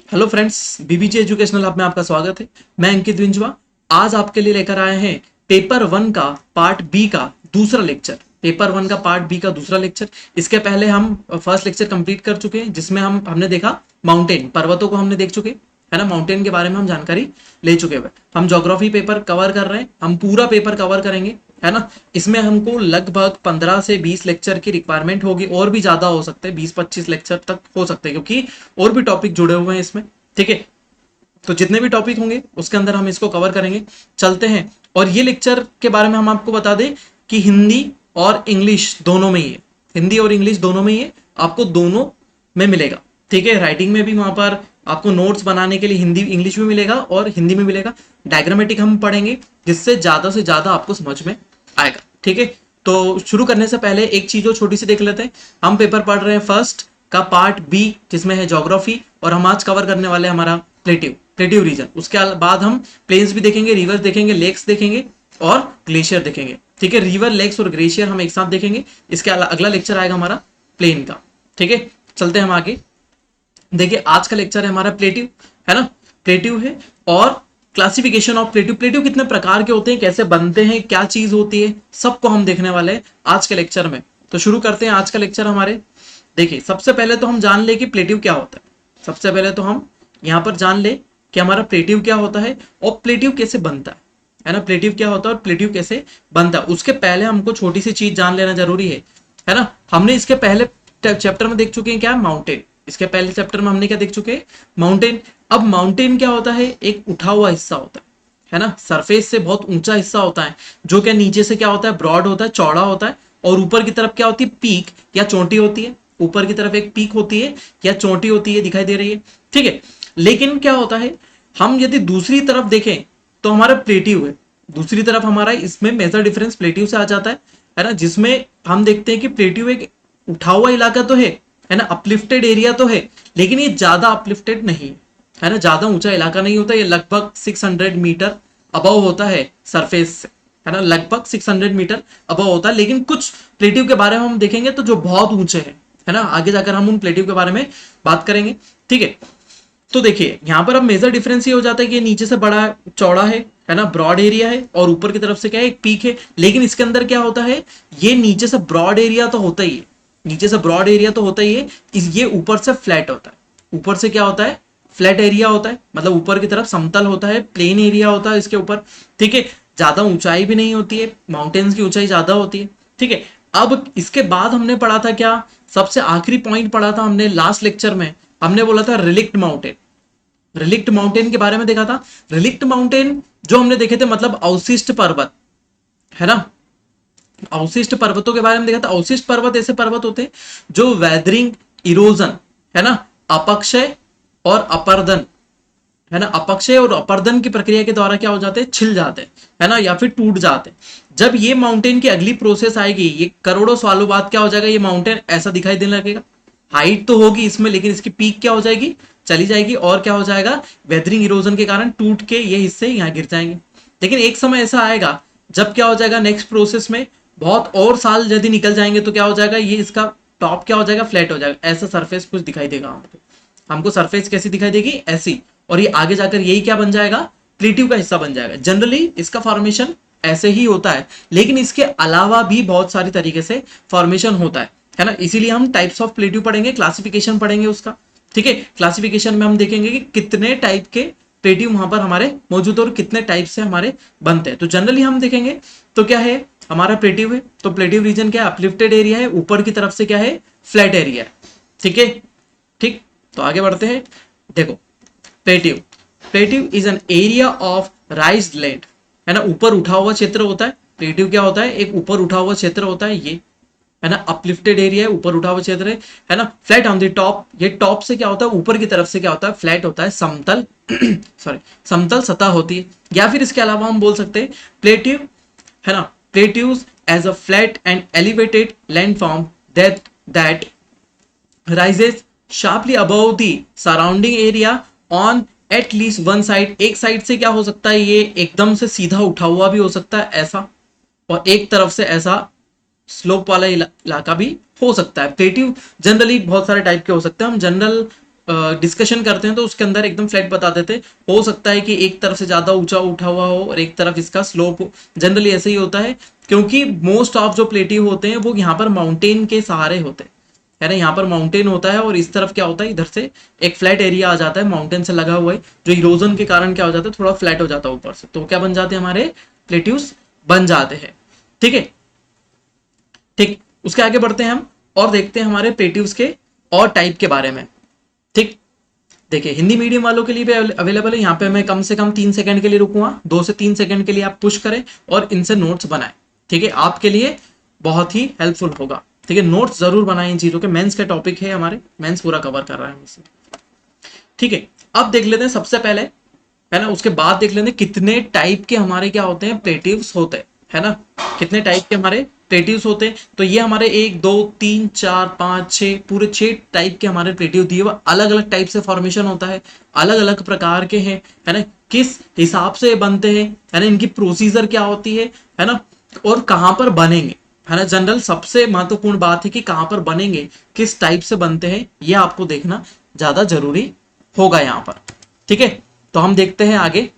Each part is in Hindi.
Hello friends, BBJ educational hub में आपका स्वागत है। मैं अंकित विंजवा आज आपके लिए लेकर आए हैं पेपर वन का पार्ट बी का दूसरा लेक्चर। पेपर वन का पार्ट बी का दूसरा लेक्चर। इसके पहले हम फर्स्ट लेक्चर कंप्लीट कर चुके हैं, जिसमें हमने देखा माउंटेन, पर्वतों को हमने देख चुके है ना। माउंटेन के बारे में हम जानकारी ले चुके हैं। हम ज्योग्राफी पेपर कवर कर रहे हैं, हम पूरा पेपर कवर करेंगे, है ना। इसमें हमको लगभग 15 से 20 लेक्चर की रिक्वायरमेंट होगी, और भी ज्यादा हो सकते हैं, 20-25 लेक्चर तक हो सकते हैं, क्योंकि और भी टॉपिक जुड़े हुए हैं इसमें। ठीक है, तो जितने भी टॉपिक होंगे उसके अंदर हम इसको कवर करेंगे। चलते हैं, और ये लेक्चर के बारे में हम आपको बता दें कि हिंदी और इंग्लिश दोनों में ही है। हिंदी और इंग्लिश दोनों में ही है, आपको दोनों में मिलेगा। ठीक है, राइटिंग में भी वहां पर आपको नोट्स बनाने के लिए हिंदी इंग्लिश में मिलेगा और हिंदी में मिलेगा। डायग्रामेटिक हम पढ़ेंगे, जिससे ज्यादा से ज्यादा आपको समझ में आएगा। ठीक है, तो शुरू करने से पहले एक चीज और छोटी सी देख लेते हैं। हम पेपर पढ़ रहे हैं फर्स्ट का पार्ट बी, जिसमें है ज्योग्राफी, और हम आज कवर करने वाले हमारा प्लेटिव रीजन। उसके बाद हम प्लेन्स भी देखेंगे, रिवर्स देखेंगे, लेक्स देखेंगे और ग्लेशियर देखेंगे। ठीक है, रिवर, लेक्स और ग्लेशियर हम एक साथ देखेंगे। इसके अगला लेक्चर आएगा हमारा प्लेन का। ठीक है, चलते हैं हम आगे। देखिए, आज का लेक्चर है हमारा प्लेटिव, है ना। प्लेटिव है, और क्लासिफिकेशन ऑफ प्लेटिव, प्लेटिव कितने प्रकार के होते हैं, कैसे बनते हैं, क्या चीज होती है, सबको हम देखने वाले हैं आज के लेक्चर में। तो शुरू करते हैं आज का लेक्चर हमारे। देखिए, सबसे पहले तो हम जान ले कि प्लेटिव क्या होता है। सबसे पहले तो हम यहाँ पर जान ले कि हमारा प्लेटिव क्या होता है और प्लेटिव कैसे बनता है ना। प्लेटिव क्या होता है और प्लेटिव कैसे बनता है, उसके पहले हमको छोटी सी चीज जान लेना जरूरी है ना। हमने इसके पहले चैप्टर में देख चुके हैं क्या, माउंटेन। इसके पहले चैप्टर में हमने क्या देख चुके हैं, माउंटेन। अब माउंटेन क्या होता है, एक उठा हुआ हिस्सा होता है ना। सरफेस से बहुत ऊंचा हिस्सा होता है, जो क्या नीचे से क्या होता है, ब्रॉड होता है, चौड़ा होता है, और ऊपर की तरफ क्या होती है, पीक या चोटी होती है। ऊपर की तरफ एक पीक होती है या चोटी होती है, दिखाई दे रही है। ठीक है, लेकिन क्या होता है, हम यदि दूसरी तरफ देखें तो हमारा प्लेटिव है। दूसरी तरफ हमारा इसमें मेजर डिफरेंस प्लेटिव से आ जाता है ना, जिसमें हम देखते हैं कि प्लेटिव एक उठा हुआ इलाका तो है ना, अपलिफ्टेड एरिया तो है, लेकिन ये ज्यादा अपलिफ्टेड नहीं है ना, ज्यादा ऊंचा इलाका नहीं होता। ये लगभग 600 मीटर अबव होता है सरफेस से, है ना, लगभग 600 मीटर अबव होता है। लेकिन कुछ प्लेटिव के बारे में हम देखेंगे तो जो बहुत ऊंचे हैं, है ना, आगे जाकर हम उन प्लेटिव के बारे में बात करेंगे। ठीक है, तो देखिए यहाँ पर अब मेजर डिफरेंस ये हो जाता है कि नीचे से बड़ा चौड़ा है ना, ब्रॉड एरिया है, और ऊपर की तरफ से क्या है, एक पीक है। लेकिन इसके अंदर क्या होता है, ये नीचे से ब्रॉड एरिया तो होता ही है, नीचे से ब्रॉड एरिया तो होता ही है, ये ऊपर से फ्लैट होता है। ऊपर से क्या होता है, फ्लैट एरिया होता है, मतलब ऊपर की तरफ समतल होता है, प्लेन एरिया होता है इसके ऊपर। ठीक है, ज्यादा ऊंचाई भी नहीं होती है, माउंटेन्स की ऊंचाई ज्यादा होती है। ठीक है, अब इसके बाद हमने पढ़ा था क्या, सबसे आखिरी पॉइंट पढ़ा था हमने लास्ट लेक्चर में, हमने बोला था रिलिक्ट माउंटेन। रिलिक्ट माउंटेन के बारे में देखा था। रिलिक्ट माउंटेन जो हमने देखे थे, मतलब अवशिष्ट पर्वत, है ना। अवशिष्ट पर्वतों के बारे में देखा था। अवशिष्ट पर्वत ऐसे पर्वत होते हैं जो वेदरिंग, इरोजन, है ना, अपक्षय और अपर्दन, है ना, अपक्षय और अपर्दन की प्रक्रिया के द्वारा क्या हो जाते हैं, छिल जाते हैं, है ना, या फिर टूट जाते हैं। जब ये माउंटेन की अगली प्रोसेस आएगी, ये करोड़ों सालों बाद क्या हो जाएगा, ये माउंटेन ऐसा दिखाई देने लगेगा। हाइट तो होगी इसमें, लेकिन इसकी पीक क्या हो जाएगी, चली जाएगी, और क्या हो जाएगा, वेदरिंग इरोजन के कारण टूट के ये हिस्से यहाँ गिर जाएंगे। लेकिन एक समय ऐसा आएगा जब क्या हो जाएगा, नेक्स्ट प्रोसेस में बहुत और साल यदि निकल जाएंगे तो क्या हो जाएगा, ये इसका टॉप क्या हो जाएगा, फ्लैट हो जाएगा। ऐसा सरफेस कुछ दिखाई देगा हमको सरफेस कैसी दिखाई देगी, ऐसी, और ये आगे जाकर यही क्या बन जाएगा, प्लेटिव का हिस्सा बन जाएगा। जनरली इसका फॉर्मेशन ऐसे ही होता है, लेकिन इसके अलावा भी बहुत सारी तरीके से फॉर्मेशन होता है ना। इसीलिए हम टाइप्स ऑफ प्लेटिव पढ़ेंगे, क्लासिफिकेशन पढ़ेंगे उसका। ठीक है, क्लासिफिकेशन में हम देखेंगे कि कितने टाइप के प्लेटिव वहां पर हमारे मौजूद और कितने टाइप से हमारे बनते हैं। तो जनरली हम देखेंगे तो क्या है, हमारा प्लेटिव है तो प्लेटिव रीजन क्या है, अपलिफ्टेड एरिया है, ऊपर की तरफ से क्या है, फ्लैट एरिया है। ठीक है, ठीक, तो आगे बढ़ते हैं। देखो, प्लेटिव, प्लेटिव is an area of राइज्ड land, है ना, ऊपर उठा हुआ क्षेत्र होता है। प्लेटिव क्या होता है, एक ऊपर उठा हुआ क्षेत्र होता है, ये, है ना, अपलिफ्टेड एरिया है, ऊपर उठा हुआ क्षेत्र है ना। फ्लैट ऑन द टॉप, ये टॉप से क्या होता है, ऊपर की तरफ से क्या होता है, फ्लैट होता है, समतल सॉरी, समतल सतह होती है। या फिर इसके अलावा हम बोल सकते हैं प्लेटिव, है ना, plateaus as a flat and elevated landform that rises sharply above the surrounding area on at least one side। एक साइड से क्या हो सकता है, ये एकदम से सीधा उठा हुआ भी हो सकता है ऐसा, और एक तरफ से ऐसा स्लोप वाला इलाका भी हो सकता है। प्लेटिव जनरली बहुत सारे टाइप के हो सकते हैं, हम जनरल डिस्कशन करते हैं तो उसके अंदर एकदम फ्लैट बता देते हैं। हो सकता है कि एक तरफ से ज्यादा ऊंचा उठा हुआ हो और एक तरफ इसका स्लोप हो, जनरली ऐसे ही होता है, क्योंकि मोस्ट ऑफ जो प्लेट्यू होते हैं वो यहाँ पर माउंटेन के सहारे होते हैं, है ना। यहाँ पर माउंटेन होता है और इस तरफ क्या होता है, इधर से एक फ्लैट एरिया आ जाता है, माउंटेन से लगा हुआ है, जो इरोजन के कारण क्या हो जाता है, थोड़ा फ्लैट हो जाता है ऊपर से, तो क्या बन जाते हैं, हमारे प्लेट्यूज बन जाते हैं। ठीक है, ठीक। उसके आगे बढ़ते हैं हम और देखते हैं हमारे प्लेट्यूज के और टाइप के बारे में। ठीक, देखिए हिंदी मीडियम वालों के लिए भी अवेलेबल है। यहाँ पे मैं कम से कम 3 सेकंड के लिए रुकूंगा, 2 से 3 सेकंड के लिए आप पुश करें और इनसे नोट्स बनाएं। ठीक है, आपके लिए बहुत ही हेल्पफुल होगा। ठीक है, नोट्स जरूर बनाएं इन चीजों के, मेंस का टॉपिक है, हमारे मेंस पूरा कवर कर रहा है इससे। ठीक है, अब देख लेते हैं सबसे पहले, है ना, उसके बाद देख लेते हैं कितने टाइप के हमारे क्या होते हैं, प्लेटिव्स होते हैं, है ना, कितने टाइप के हमारे प्लेटिव्स होते हैं। तो ये हमारे 1 2 3 4 5 6 पूरे 6 टाइप के हमारे प्लेटिव दिए हुए, अलग अलग टाइप से फॉर्मेशन होता है, अलग अलग प्रकार के हैं, है ना, किस हिसाब से बनते हैं, है ना, इनकी प्रोसीजर क्या होती है ना, और कहाँ पर बनेंगे, है ना। जनरल सबसे महत्वपूर्ण बात है कि कहाँ पर बनेंगे, किस टाइप से बनते हैं, ये आपको देखना ज्यादा जरूरी होगा यहाँ पर। ठीक है, तो हम देखते हैं आगे।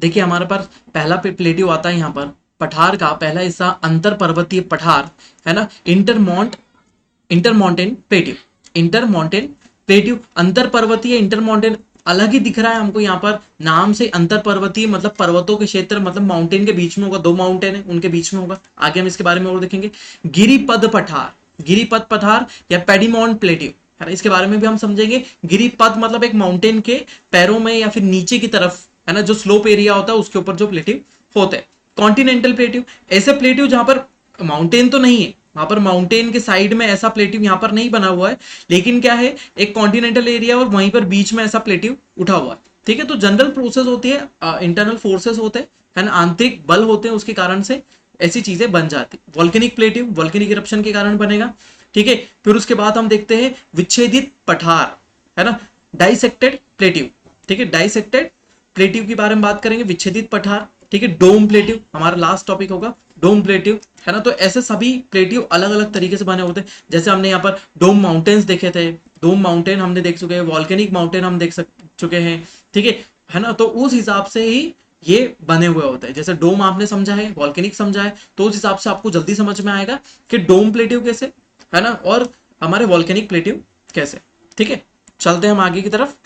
देखिए हमारे पास पहला प्लेटिव आता है यहाँ पर, पठार का पहला हिस्सा अंतर पर्वतीय पठार, है ना, इंटरमाउंटेन प्लेटिव, इंटरमाउंटेन प्लेटिव, अंतर पर्वतीय इंटरमाउंटेन अलग ही दिख रहा है हमको यहाँ पर नाम से। अंतर पर्वतीय मतलब पर्वतों के क्षेत्र, मतलब माउंटेन के बीच में होगा, 2 माउंटेन है उनके बीच में होगा। आगे हम इसके बारे में और देखेंगे। गिरिपद पठार, गिरिपद पठार या पेडीमोंट प्लेटिव, है ना, इसके बारे में भी हम समझेंगे। गिरिपद मतलब एक माउंटेन के पैरों में या फिर नीचे की तरफ, है ना, जो स्लोप एरिया होता है उसके ऊपर जो प्लेटिव होते हैं। कॉन्टिनेंटल प्लेटिव, ऐसे प्लेटिव जहां पर माउंटेन तो नहीं है, वहां पर माउंटेन के साइड में ऐसा प्लेटिव यहां पर नहीं बना हुआ है, लेकिन क्या है, एक कॉन्टिनेंटल एरिया और वहीं पर बीच में ऐसा प्लेटिव उठा हुआ है। ठीक है, तो जनरल प्रोसेस होती है, इंटरनल फोर्सेस होते हैं, है ना, आंतरिक बल होते हैं, उसके कारण से ऐसी चीजें बन जाती। वॉल्केनिक प्लेटिव वॉल्केनिक इरप्शन के कारण बनेगा। ठीक है, फिर उसके बाद हम देखते हैं विच्छेदित पठार, है ना, डाइसेक्टेड प्लेटिव। ठीक है, डाइसेक्टेड प्लेटिव के बारे में बात करेंगे, विच्छेदित पठार। ठीक है, डोम प्लेटिव हमारा लास्ट टॉपिक होगा, डोम प्लेटिव, है ना। तो ऐसे सभी प्लेटिव अलग अलग तरीके से बने होते हैं। जैसे हमने यहाँ पर डोम माउंटेन्स देखे थे, डोम माउंटेन हमने देख चुके हैं, वॉल्केनिक माउंटेन हम देख चुके हैं। ठीक है ना, तो उस हिसाब से ही ये बने हुए होते हैं। जैसे डोम आपने समझा है, वॉल्केनिक समझा है, तो उस हिसाब से आपको जल्दी समझ में आएगा कि डोम प्लेटिव कैसे, है ना, और हमारे वॉल्केनिक प्लेटिव कैसे। ठीक है, चलते हैं हम आगे की तरफ,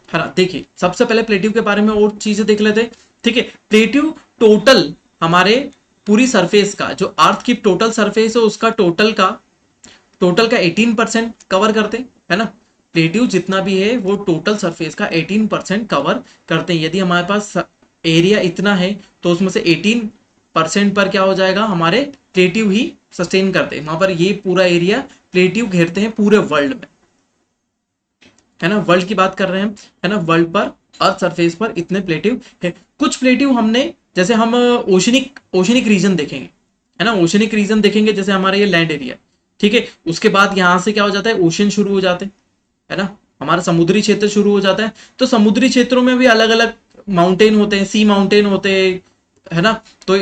है ना। देखिए सबसे पहले प्लेटिव के बारे में और चीजें देख लेते हैं। ठीक है, प्लेटिव टोटल हमारे पूरी सरफेस का, जो अर्थ की टोटल सरफेस है उसका टोटल का 18% कवर करते हैं, है ना। प्लेटिव जितना भी है वो टोटल सरफेस का 18% कवर करते हैं। यदि हमारे पास एरिया इतना है तो उसमें से 18% पर क्या हो जाएगा, हमारे प्लेटिव ही सस्टेन करते हैं। वहां पर ये पूरा एरिया प्लेटिव घेरते हैं पूरे वर्ल्ड में, है ना, वर्ल्ड की बात कर रहे हैं, है ना, वर्ल्ड पर अर्थ सरफेस पर इतने प्लेटिव है। कुछ प्लेटिव हमने, जैसे हम ओशनिक रीजन देखेंगे, है ना, ओशनिक रीजन देखेंगे, जैसे हमारा ये लैंड एरिया। ठीक है, उसके बाद यहां से क्या हो जाता है, ओशन शुरू हो जाते हैं, है ना, हमारा समुद्री क्षेत्र शुरू हो जाता है। तो समुद्री क्षेत्रों में भी अलग अलग माउंटेन होते हैं, सी माउंटेन होते हैं, है ना, तो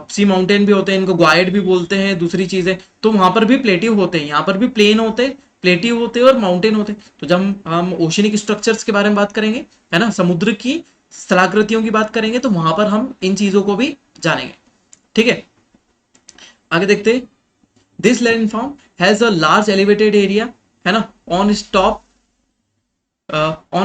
सी माउंटेन भी होते हैं, इनको ग्वाइड भी बोलते हैं, दूसरी चीजें। तो वहां पर भी प्लेटिव होते हैं, यहाँ पर भी प्लेन होते हैं, प्लेटिव होते हैं और माउंटेन होते हैं। तो जब हम ओशनिक स्ट्रक्चर्स के बारे में बात करेंगे, है ना, समुद्र की स्थलाकृतियों की बात करेंगे, तो वहां पर हम इन चीजों को भी जानेंगे। ठीक है, आगे देखते हैं। This landform has a large elevated area, है ना, on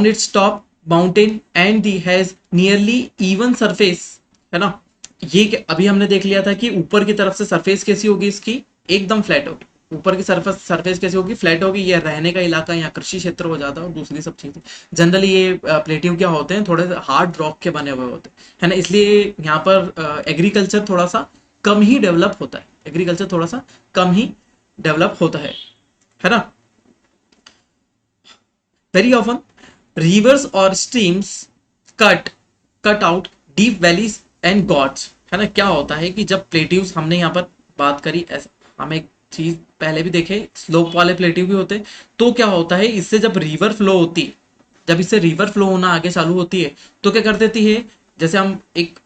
its top mountain and the has nearly even surface, है ना। ये अभी हमने देख लिया था कि ऊपर की तरफ से सरफेस कैसी होगी, इसकी एकदम फ्लैट होगी। ऊपर की सरफेस कैसी होगी, फ्लैट होगी। ये रहने का इलाका, यहाँ कृषि क्षेत्र हो जाता है और दूसरी सब चीजें। जनरली ये प्लेटिव क्या होते हैं, थोड़े हार्ड रॉक के बने हुए होते हैं, है ना, इसलिए यहाँ पर एग्रीकल्चर थोड़ा सा कम ही डेवलप होता है, एग्रीकल्चर थोड़ा सा कम ही डेवलप होता है ना। वेरी ऑफन रिवर्स और streams cut out deep valleys and gots, है ना। क्या होता है कि जब प्लेटिव्स, हमने यहाँ पर बात करी, हम एक चीज पहले भी देखे, स्लोप वाले प्लेटिव भी होते हैं। तो क्या होता है, इससे जब रिवर फ्लो होती है, जब इससे रिवर फ्लो होना आगे चालू होती है, तो क्या कर देती है, जैसे हम एक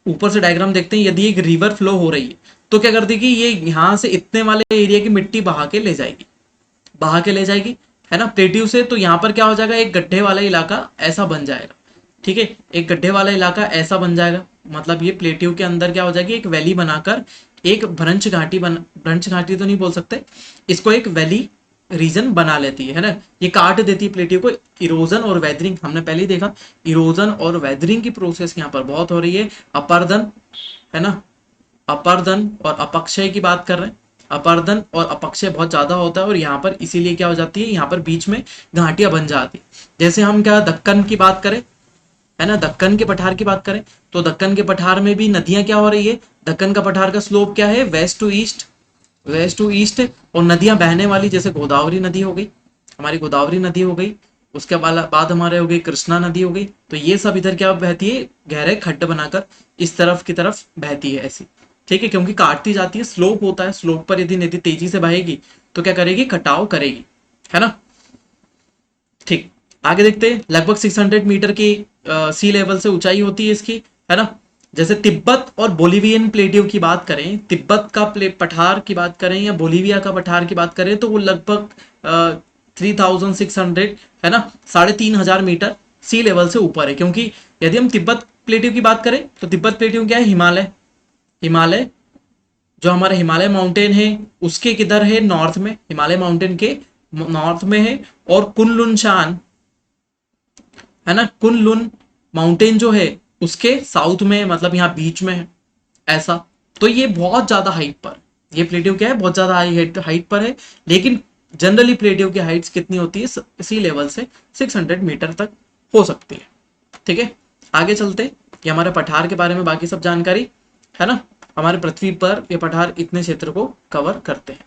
ऊपर से डायग्राम देखते हैं, यदि एक रिवर फ्लो हो रही है तो क्या कर देगी, ये यहाँ से इतने वाले एरिया की मिट्टी बहा के ले जाएगी, है ना, प्लेट्यू से, तो यहाँ पर क्या हो जाएगा, एक गड्ढे वाला इलाका ऐसा बन जाएगा। ठीक है, एक गड्ढे वाला इलाका ऐसा बन जाएगा, मतलब ये प्लेट्यू के अंदर क्या हो जाएगी, एक वैली बनाकर एक भ्रंश घाटी तो नहीं बोल सकते इसको, एक वैली रीजन बना लेती है ना, ये काट देती है प्लेट्यू को। इरोजन और वेदरिंग हमने पहले ही देखा, इरोजन और वेदरिंग की प्रोसेस यहाँ पर बहुत हो रही है। अपर्दन, है ना, अपर्दन और अपक्षय की बात कर रहे हैं, अपर्दन और अपक्षय बहुत ज्यादा होता है और यहाँ पर इसीलिए क्या हो जाती है, यहाँ पर बीच में घाटियां बन जाती है। जैसे हम क्या दक्कन की बात करें, है ना, दक्कन के पठार की बात करें तो दक्कन के पठार में भी नदियां क्या हो रही है, दक्कन का पठार का स्लोप क्या है, west to east, west to east, और नदियां बहने वाली जैसे गोदावरी नदी हो गई, हमारी गोदावरी नदी हो गई, उसके बाद हमारे हो गई कृष्णा नदी हो गई, तो ये सब इधर क्या बहती है, गहरे खड्ड बनाकर इस तरफ की तरफ बहती है ऐसी। ठीक है, क्योंकि काटती जाती है, स्लोप होता है, स्लोप पर यदि नदी तेजी से बहेगी तो क्या करेगी, कटाव करेगी, है ना। ठीक, आगे देखते हैं, लगभग 600 मीटर की सी लेवल से ऊंचाई होती है इसकी, है ना। जैसे तिब्बत और बोलिवियन प्लेटियो की बात करें, तिब्बत का पठार की बात करें या बोलिविया का पठार की बात करें तो वो लगभग 3600, है ना, 3500 मीटर सी लेवल से ऊपर है। क्योंकि यदि हम तिब्बत प्लेटियो की बात करें तो तिब्बत प्लेटियो क्या है, हिमालय, हिमालय जो हमारा हिमालय माउंटेन है उसके किधर है, नॉर्थ में, हिमालय माउंटेन के नॉर्थ में है। और कुनलुन शान, है ना, कुनलुन माउंटेन जो है उसके साउथ में, मतलब यहाँ बीच में है ऐसा। तो ये बहुत ज्यादा हाइट पर, ये प्लेटियो क्या है, बहुत ज्यादा हाइट पर है। लेकिन जनरली प्लेटियो की हाइट्स कितनी होती है, सी लेवल से 600 मीटर तक हो सकती है। ठीक है, आगे चलते, ये हमारे पठार के बारे में बाकी सब जानकारी, है ना। हमारे पृथ्वी पर ये पठार इतने क्षेत्र को कवर करते हैं।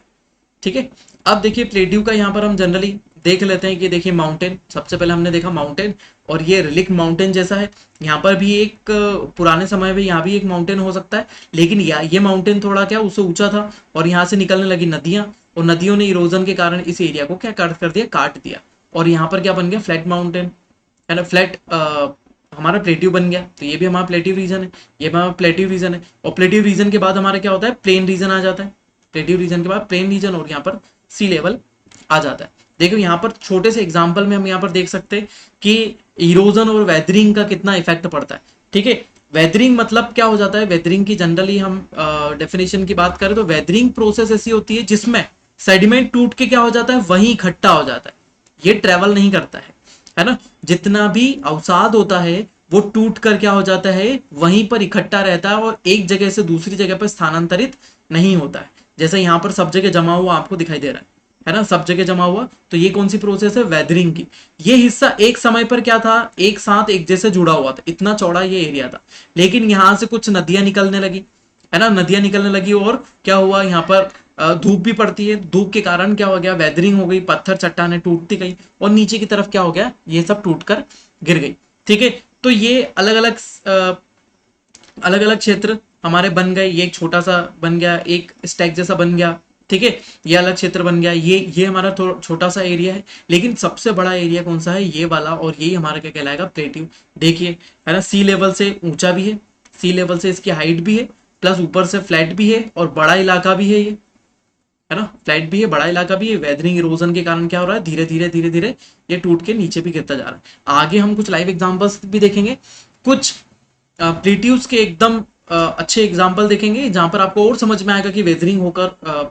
ठीक है, अब देखिए प्लेट्यू का यहाँ पर हम जनरली देख लेते हैं कि देखिए माउंटेन, सबसे पहले हमने देखा माउंटेन, और ये रिलिक माउंटेन जैसा है। यहाँ पर भी एक पुराने समय में यहाँ भी एक माउंटेन हो सकता है, लेकिन ये माउंटेन थोड़ा क्या उससे ऊंचा था और यहाँ से निकलने लगी नदियां, और नदियों ने इरोजन के कारण इस एरिया को क्या कर दिया, काट दिया, और यहाँ पर क्या बन गया, फ्लैट माउंटेन, है ना, फ्लैट हमारा प्लेट्यू बन गया। तो ये भी हमारा प्लेट्यू रीजन है, ये भी हमारा प्लेट्यू रीजन है। और प्लेट्यू रीजन के बाद हमारा क्या होता है, प्लेन रीजन आ जाता है, प्लेट्यू रीजन के बाद प्लेन रीजन, और यहाँ पर सी लेवल आ जाता है। देखो यहाँ पर छोटे से एग्जांपल में हम यहाँ पर देख सकते हैं कि इरोजन और वेदरिंग का कितना इफेक्ट पड़ता है। ठीक है, वेदरिंग मतलब क्या हो जाता है, वेदरिंग की जनरली हम डेफिनेशन की बात करें तो वेदरिंग प्रोसेस ऐसी होती है जिसमें सेडिमेंट टूट के क्या हो जाता है, वहीं इकट्ठा हो जाता है, ये ट्रेवल नहीं करता है ना। जितना भी अवसाद होता है वो टूट कर क्या हो जाता है, वहीं पर इकट्ठा रहता है और एक जगह से दूसरी जगह पर स्थानांतरित नहीं होता है। जैसे यहाँ पर सब जगह जमा हुआ आपको दिखाई दे रहा है ना, सब जगह जमा हुआ, तो ये कौन सी प्रोसेस है, वेदरिंग की। ये हिस्सा एक समय पर क्या था, एक साथ एक जैसे जुड़ा हुआ था, इतना चौड़ा ये एरिया था, लेकिन यहाँ से कुछ नदियां निकलने लगी, है ना, नदियां निकलने लगी, और क्या हुआ, यहाँ पर धूप भी पड़ती है, धूप के कारण क्या हो गया, वेदरिंग हो गई, पत्थर चट्टाने टूटती गई, और नीचे की तरफ क्या हो गया, ये सब टूटकर गिर गई। ठीक है, तो ये अलग अलग क्षेत्र हमारे बन गए, ये एक छोटा सा बन गया, एक स्टैक जैसा बन गया। ठीक है, ये अलग क्षेत्र बन गया, ये हमारा छोटा सा एरिया है, लेकिन सबसे बड़ा एरिया कौन सा है, ये वाला, और यही हमारा क्या कहलाएगा, प्लेट्यू। देखिए, है ना, सी लेवल से ऊंचा भी है, सी लेवल से इसकी हाइट भी है, प्लस ऊपर से फ्लैट भी है, और बड़ा इलाका भी है ये, है ना, फ्लैट भी है, बड़ा इलाका भी है। वेदरिंग इरोजन के कारण क्या हो रहा है, धीरे धीरे ये टूट के नीचे भी गिरता जा रहा है। आगे हम कुछ लाइव एग्जांपल्स भी देखेंगे, कुछ प्लेट्यूज के एकदम अच्छे एग्जाम्पल देखेंगे जहां पर आपको और समझ में आएगा कि वेदरिंग होकर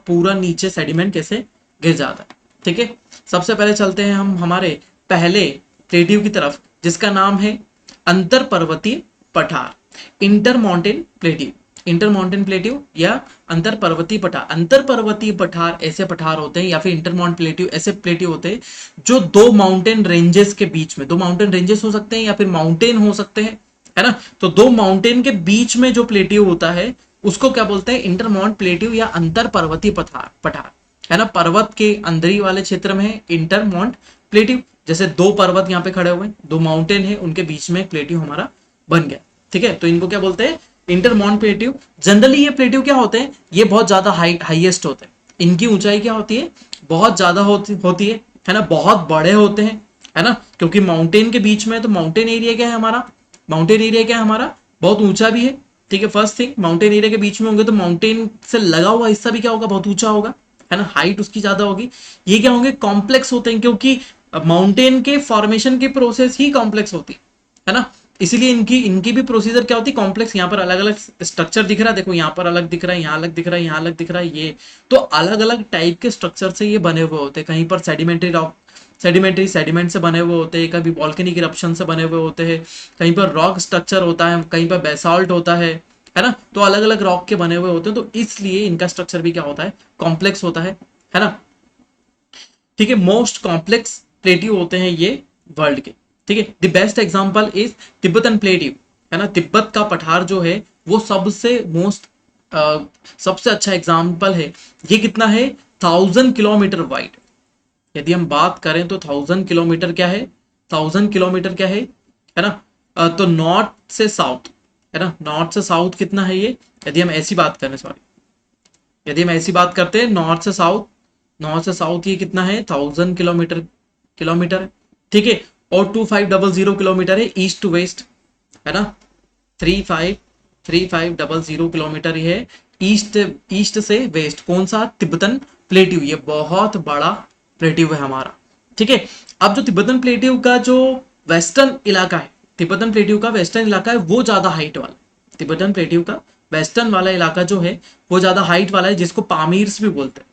पूरा नीचे सेडिमेंट कैसे गिर जाता है। ठीक है, सबसे पहले चलते हैं हम हमारे पहले प्लेट्यू की तरफ, जिसका नाम है अंतर पर्वतीय पठार, inter mountain plateau. Inter mountain plateau या अंतर पर्वतीय पठार। अंतर पर्वतीय पठार ऐसे पठार होते हैं, या फिर इंटर माउंटेन प्लेट्यू ऐसे प्लेट्यू होते हैं जो दो माउंटेन रेंजेस के बीच में, दो माउंटेन रेंजेस हो सकते हैं या फिर माउंटेन हो सकते हैं, है ना। तो दो माउंटेन के बीच में जो प्लेट्यू होता है उसको क्या बोलते हैं, इंटर माउंट प्लेट्यू या अंतर पर्वतीय पठार, है ना। पर्वत के अंदरी वाले क्षेत्र में है इंटर माउंट प्लेट्यू, जैसे दो पर्वत यहाँ पे खड़े हुए, दो माउंटेन है, उनके बीच में प्लेट्यू हमारा बन गया। ठीक है, तो इनको क्या बोलते हैं, इंटर माउंट प्लेट्यू। जनरली ये प्लेट्यू क्या होते हैं, ये बहुत ज्यादा हाईएस्ट होते हैं, इनकी ऊंचाई क्या होती है, बहुत ज्यादा होती है ना, बहुत बड़े होते हैं, है ना, क्योंकि माउंटेन के बीच में, तो माउंटेन एरिया क्या है हमारा, माउंटेन एरिया क्या है हमारा, बहुत ऊंचा भी है। ठीक है, फर्स्ट थिंग, माउंटेन एरिया के बीच में होंगे तो माउंटेन से लगा हुआ हिस्सा भी क्या होगा, बहुत ऊंचा होगा, है ना, हाइट उसकी ज्यादा होगी। ये क्या होंगे, कॉम्प्लेक्स होते हैं, क्योंकि माउंटेन के फॉर्मेशन की प्रोसेस ही कॉम्प्लेक्स होती है ना, इसीलिए इनकी इनकी भी प्रोसीजर क्या होती है, कॉम्प्लेक्स। यहाँ पर अलग अलग स्ट्रक्चर दिख रहा है, देखो यहाँ पर अलग दिख रहा है, यहाँ अलग दिख रहा है, यहाँ अलग दिख रहा है, ये तो अलग अलग टाइप के स्ट्रक्चर से ये बने हुए होते हैं। कहीं पर सेडिमेंट्री रॉक, सेडिमेंट से बने हुए होते हैं, कभी वॉल्केनिक इरप्शन से बने हुए होते हैं, कहीं पर रॉक स्ट्रक्चर होता है, कहीं पर बेसाल्ट होता है ना, तो अलग अलग रॉक के बने हुए होते हैं, तो इसलिए इनका स्ट्रक्चर भी क्या होता है, कॉम्प्लेक्स होता है ना। ठीक है, मोस्ट कॉम्प्लेक्स प्लेट्यू होते हैं ये वर्ल्ड के। ठीक है, the best example is Tibetan plateau, है ना, तिब्बत का पठार जो है वो सबसे अच्छा एग्जांपल है। ये कितना है, 1000 किलोमीटर वाइड। यदि हम बात करें तो 1000 किलोमीटर क्या है, 1000 किलोमीटर क्या है ना, तो नॉर्थ से साउथ, है ना, नॉर्थ से साउथ कितना है ये, यदि हम ऐसी बात करें, सॉरी, यदि हम ऐसी बात करते हैं नॉर्थ से साउथ, नॉर्थ से साउथ ये कितना है, 1000 किलोमीटर किलोमीटर है। ठीक है, और 2500 किलोमीटर है ईस्ट टू वेस्ट, है ना, 3500 किलोमीटर ये है ईस्ट ईस्ट से वेस्ट। कौन सा, तिब्बतन प्लेट्यू, ये बहुत बड़ा प्लेट्यू है हमारा। ठीक है, अब जो तिब्बतन प्लेट्यू का जो वेस्टर्न इलाका है, तिब्बतन प्लेट्यू का वेस्टर्न इलाका है वो ज्यादा हाइट वाला, तिब्बतन प्लेट्यू का वेस्टर्न वाला इलाका जो है वो ज्यादा हाइट वाला है, जिसको पामीर्स भी बोलते हैं,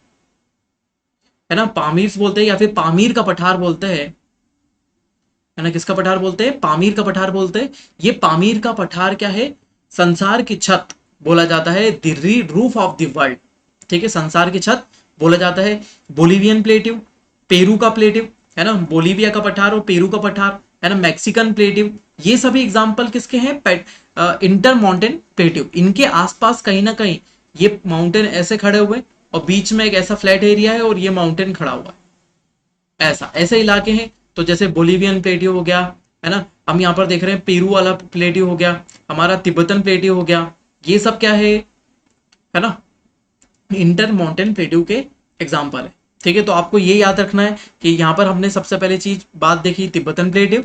है ना, पामीर्स बोलते हैं या फिर पामीर का पठार बोलते हैं, है ना, किसका पठार बोलते हैं, पामीर का पठार बोलते हैं। ये पामीर का पठार क्या है, संसार की छत बोला जाता है, the roof of the world. ठीक है, संसार की छत बोला जाता है। बोलिवियन प्लेट्यू, पेरू का प्लेट्यू, है ना, बोलीविया का पठार और पेरू का पठार, है ना, मैक्सिकन प्लेट्यू, ये सभी एग्जाम्पल किसके हैं, इंटर माउंटेन प्लेट्यू। इनके आसपास कहीं ना कहीं ये माउंटेन ऐसे खड़े हुए और बीच में एक ऐसा फ्लैट एरिया है और ये माउंटेन खड़ा हुआ है, ऐसा ऐसे इलाके हैं। तो जैसे बोलिवियन प्लेट्यू हो गया, है ना, हम यहाँ पर देख रहे हैं पेरू वाला प्लेट्यू हो गया, हमारा तिब्बतन प्लेट्यू हो गया, ये सब क्या है ना, इंटर माउंटेन प्लेट्यू के एग्जाम्पल है। ठीक है, तो आपको ये याद रखना है कि यहाँ पर हमने सबसे पहले चीज बात देखी, Tibetan plateau,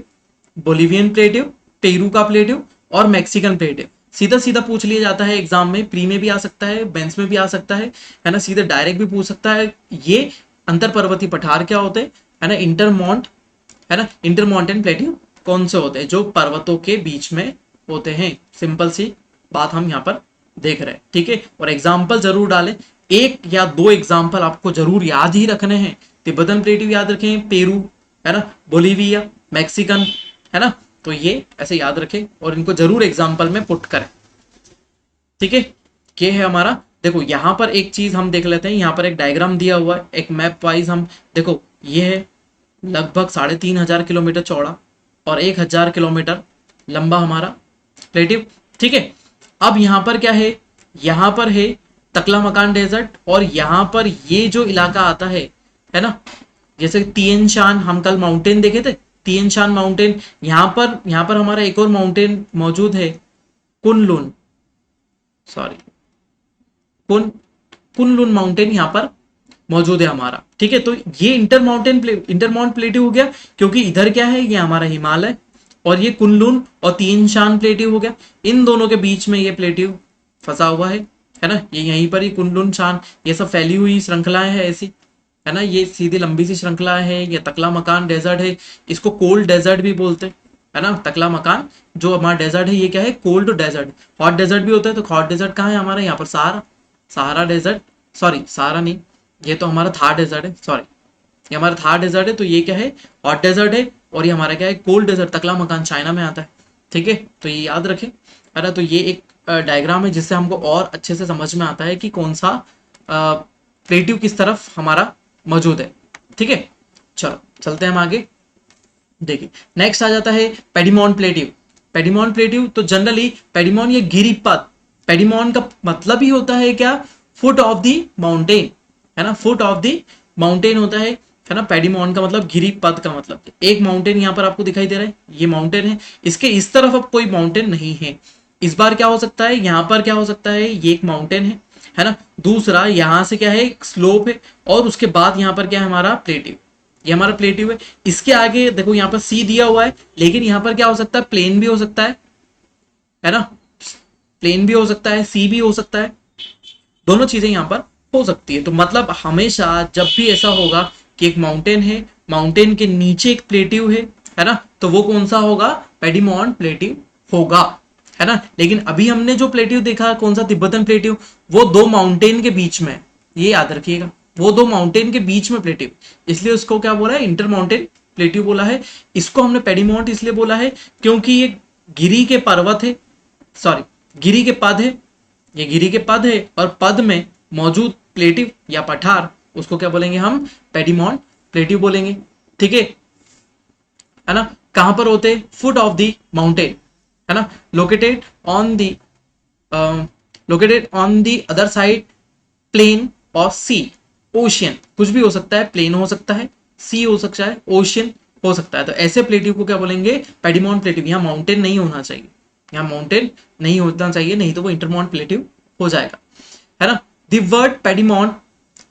Bolivian plateau, Peru का प्लेट्यू और मैक्सिकन प्लेट्यू। सीधा सीधा पूछ लिया जाता है एग्जाम में, प्री में भी आ सकता है, बेंच में भी आ सकता है ना, सीधे डायरेक्ट भी पूछ सकता है, ये अंतर पर्वतीय पठार क्या होते हैं, है ना, इंटरमाउंट, है ना, इंटर माउंटेन प्लेट्यू कौन से होते हैं, जो पर्वतों के बीच में होते हैं। सिंपल सी बात हम यहाँ पर देख रहे हैं। ठीक है, और एग्जाम्पल जरूर डालें, एक या दो एग्जाम्पल आपको जरूर याद ही रखने हैं। तिब्बतन प्लेट्यू याद रखें, पेरू, है ना, बोलीविया, मैक्सिकन, है ना, तो ये ऐसे याद रखें और इनको जरूर एग्जाम्पल में पुट करें। ठीक है, ये है हमारा, देखो यहाँ पर एक चीज हम देख लेते हैं, यहाँ पर एक डायग्राम दिया हुआ है, एक मैप वाइज हम देखो, ये है लगभग 3500 किलोमीटर चौड़ा और 1000 किलोमीटर लंबा हमारा प्लेट्यू। ठीक है, अब यहाँ पर क्या है, यहाँ पर है तकलामकान डेजर्ट, और यहाँ पर ये जो इलाका आता है ना, जैसे तिएन शान, हम कल माउंटेन देखे थे, तिएन शान माउंटेन, यहाँ पर हमारा एक और माउंटेन मौजूद है, कुनलुन, सॉरी, कुनलुन माउंटेन यहाँ पर मौजूद है हमारा। ठीक है, तो ये इंटरमाउंट प्लेट्यू हो गया, क्योंकि इधर क्या है, ये हमारा हिमालय, और ये कुनलुन और तीन शान प्लेट्यू हो गया, इन दोनों के बीच में ये प्लेट्यू फंसा हुआ है ना, ये यहीं पर ही कुनलुन शान, ये सब फैली हुई श्रृंखलाएं है ऐसी, है ना, ये सीधी लंबी सी श्रृंखला है। ये तकलामकान डेजर्ट है, इसको कोल्ड डेजर्ट भी बोलते हैं, है ना, तकलामकान जो हमारा डेजर्ट है ये क्या है, कोल्ड डेजर्ट। हॉट डेजर्ट भी होता है, तो हॉट डेजर्ट कहाँ है हमारा, यहाँ पर सहारा डेजर्ट, सॉरी सहारा नहीं, ये तो हमारा थार डेजर्ट है, सॉरी, ये हमारा थार डेजर्ट है, तो ये क्या है, हॉट डेजर्ट है, और ये हमारा क्या है, कोल्ड डेजर्ट, तकलामकान चाइना में आता है। ठीक है, तो ये याद रखें, है ना, तो ये एक डायग्राम है जिससे हमको और अच्छे से समझ में आता है कि कौन सा प्लेट्यू किस तरफ हमारा मौजूद है। ठीक है, चलो चलते हैं हम आगे। देखिए नेक्स्ट आ जाता है पेडिमोन प्लेट्यू। पेडिमोन प्लेट्यू, तो जनरली पेडिमोन ये गिरिपथ, पेडिमोन का मतलब ही होता है क्या, फुट ऑफ द माउंटेन, है ना, फुट ऑफ द माउंटेन होता है ना, पेडिमोन का मतलब गिरिपथ का मतलब। एक माउंटेन यहाँ पर आपको दिखाई दे रहा है, ये माउंटेन है, इसके इस तरफ अब कोई माउंटेन नहीं है। इस बार क्या हो सकता है, यहाँ पर क्या हो सकता है, ये एक माउंटेन है ना, दूसरा यहाँ से क्या है, एक स्लोप है, और उसके बाद यहाँ पर क्या है हमारा प्लेट्यू, ये हमारा प्लेट्यू है। इसके आगे देखो यहाँ पर सी दिया हुआ है, लेकिन यहाँ पर क्या हो सकता है, प्लेन भी हो सकता है ना, प्लेन भी हो सकता है, सी भी हो सकता है, दोनों चीजें यहाँ पर हो सकती है। तो मतलब हमेशा जब भी ऐसा होगा कि एक माउंटेन है, माउंटेन के नीचे एक प्लेट्यू है ना, तो वो कौन सा होगा, पेडिमॉन्ट प्लेट्यू होगा, है ना। लेकिन अभी हमने जो प्लेट्यू देखा कौन सा, तिब्बतन प्लेट्यू, वो दो माउंटेन के बीच में, ये याद रखिएगा, वो दो माउंटेन के बीच में प्लेट्यू, इसलिए उसको क्या बोला है, इंटर माउंटेन प्लेट्यू बोला है। इसको हमने पेडिमॉन्ट इसलिए बोला है क्योंकि ये गिरी के पर्वत है, सॉरी गिरी के पद है, ये गिरी के पद है और पद में मौजूद प्लेट्यू या पठार, उसको क्या बोलेंगे हम, पेडिमॉन्ट प्लेट्यू बोलेंगे, ठीक है ना। कहां पर होते, फुट ऑफ द माउंटेन, है ना, located on the located on the other side plain और सी, ओशियन, कुछ भी हो सकता है, प्लेन हो सकता है, सी हो सकता है, ओशियन हो सकता है। तो ऐसे प्लेट्यू को क्या बोलेंगे, पेडिमॉन्ट प्लेट्यू। यहाँ माउंटेन नहीं होना चाहिए, यहाँ माउंटेन नहीं होना चाहिए, नहीं तो वो इंटरमॉन्ट प्लेट्यू हो जाएगा, है ना। द वर्ड पेडिमॉन्ट,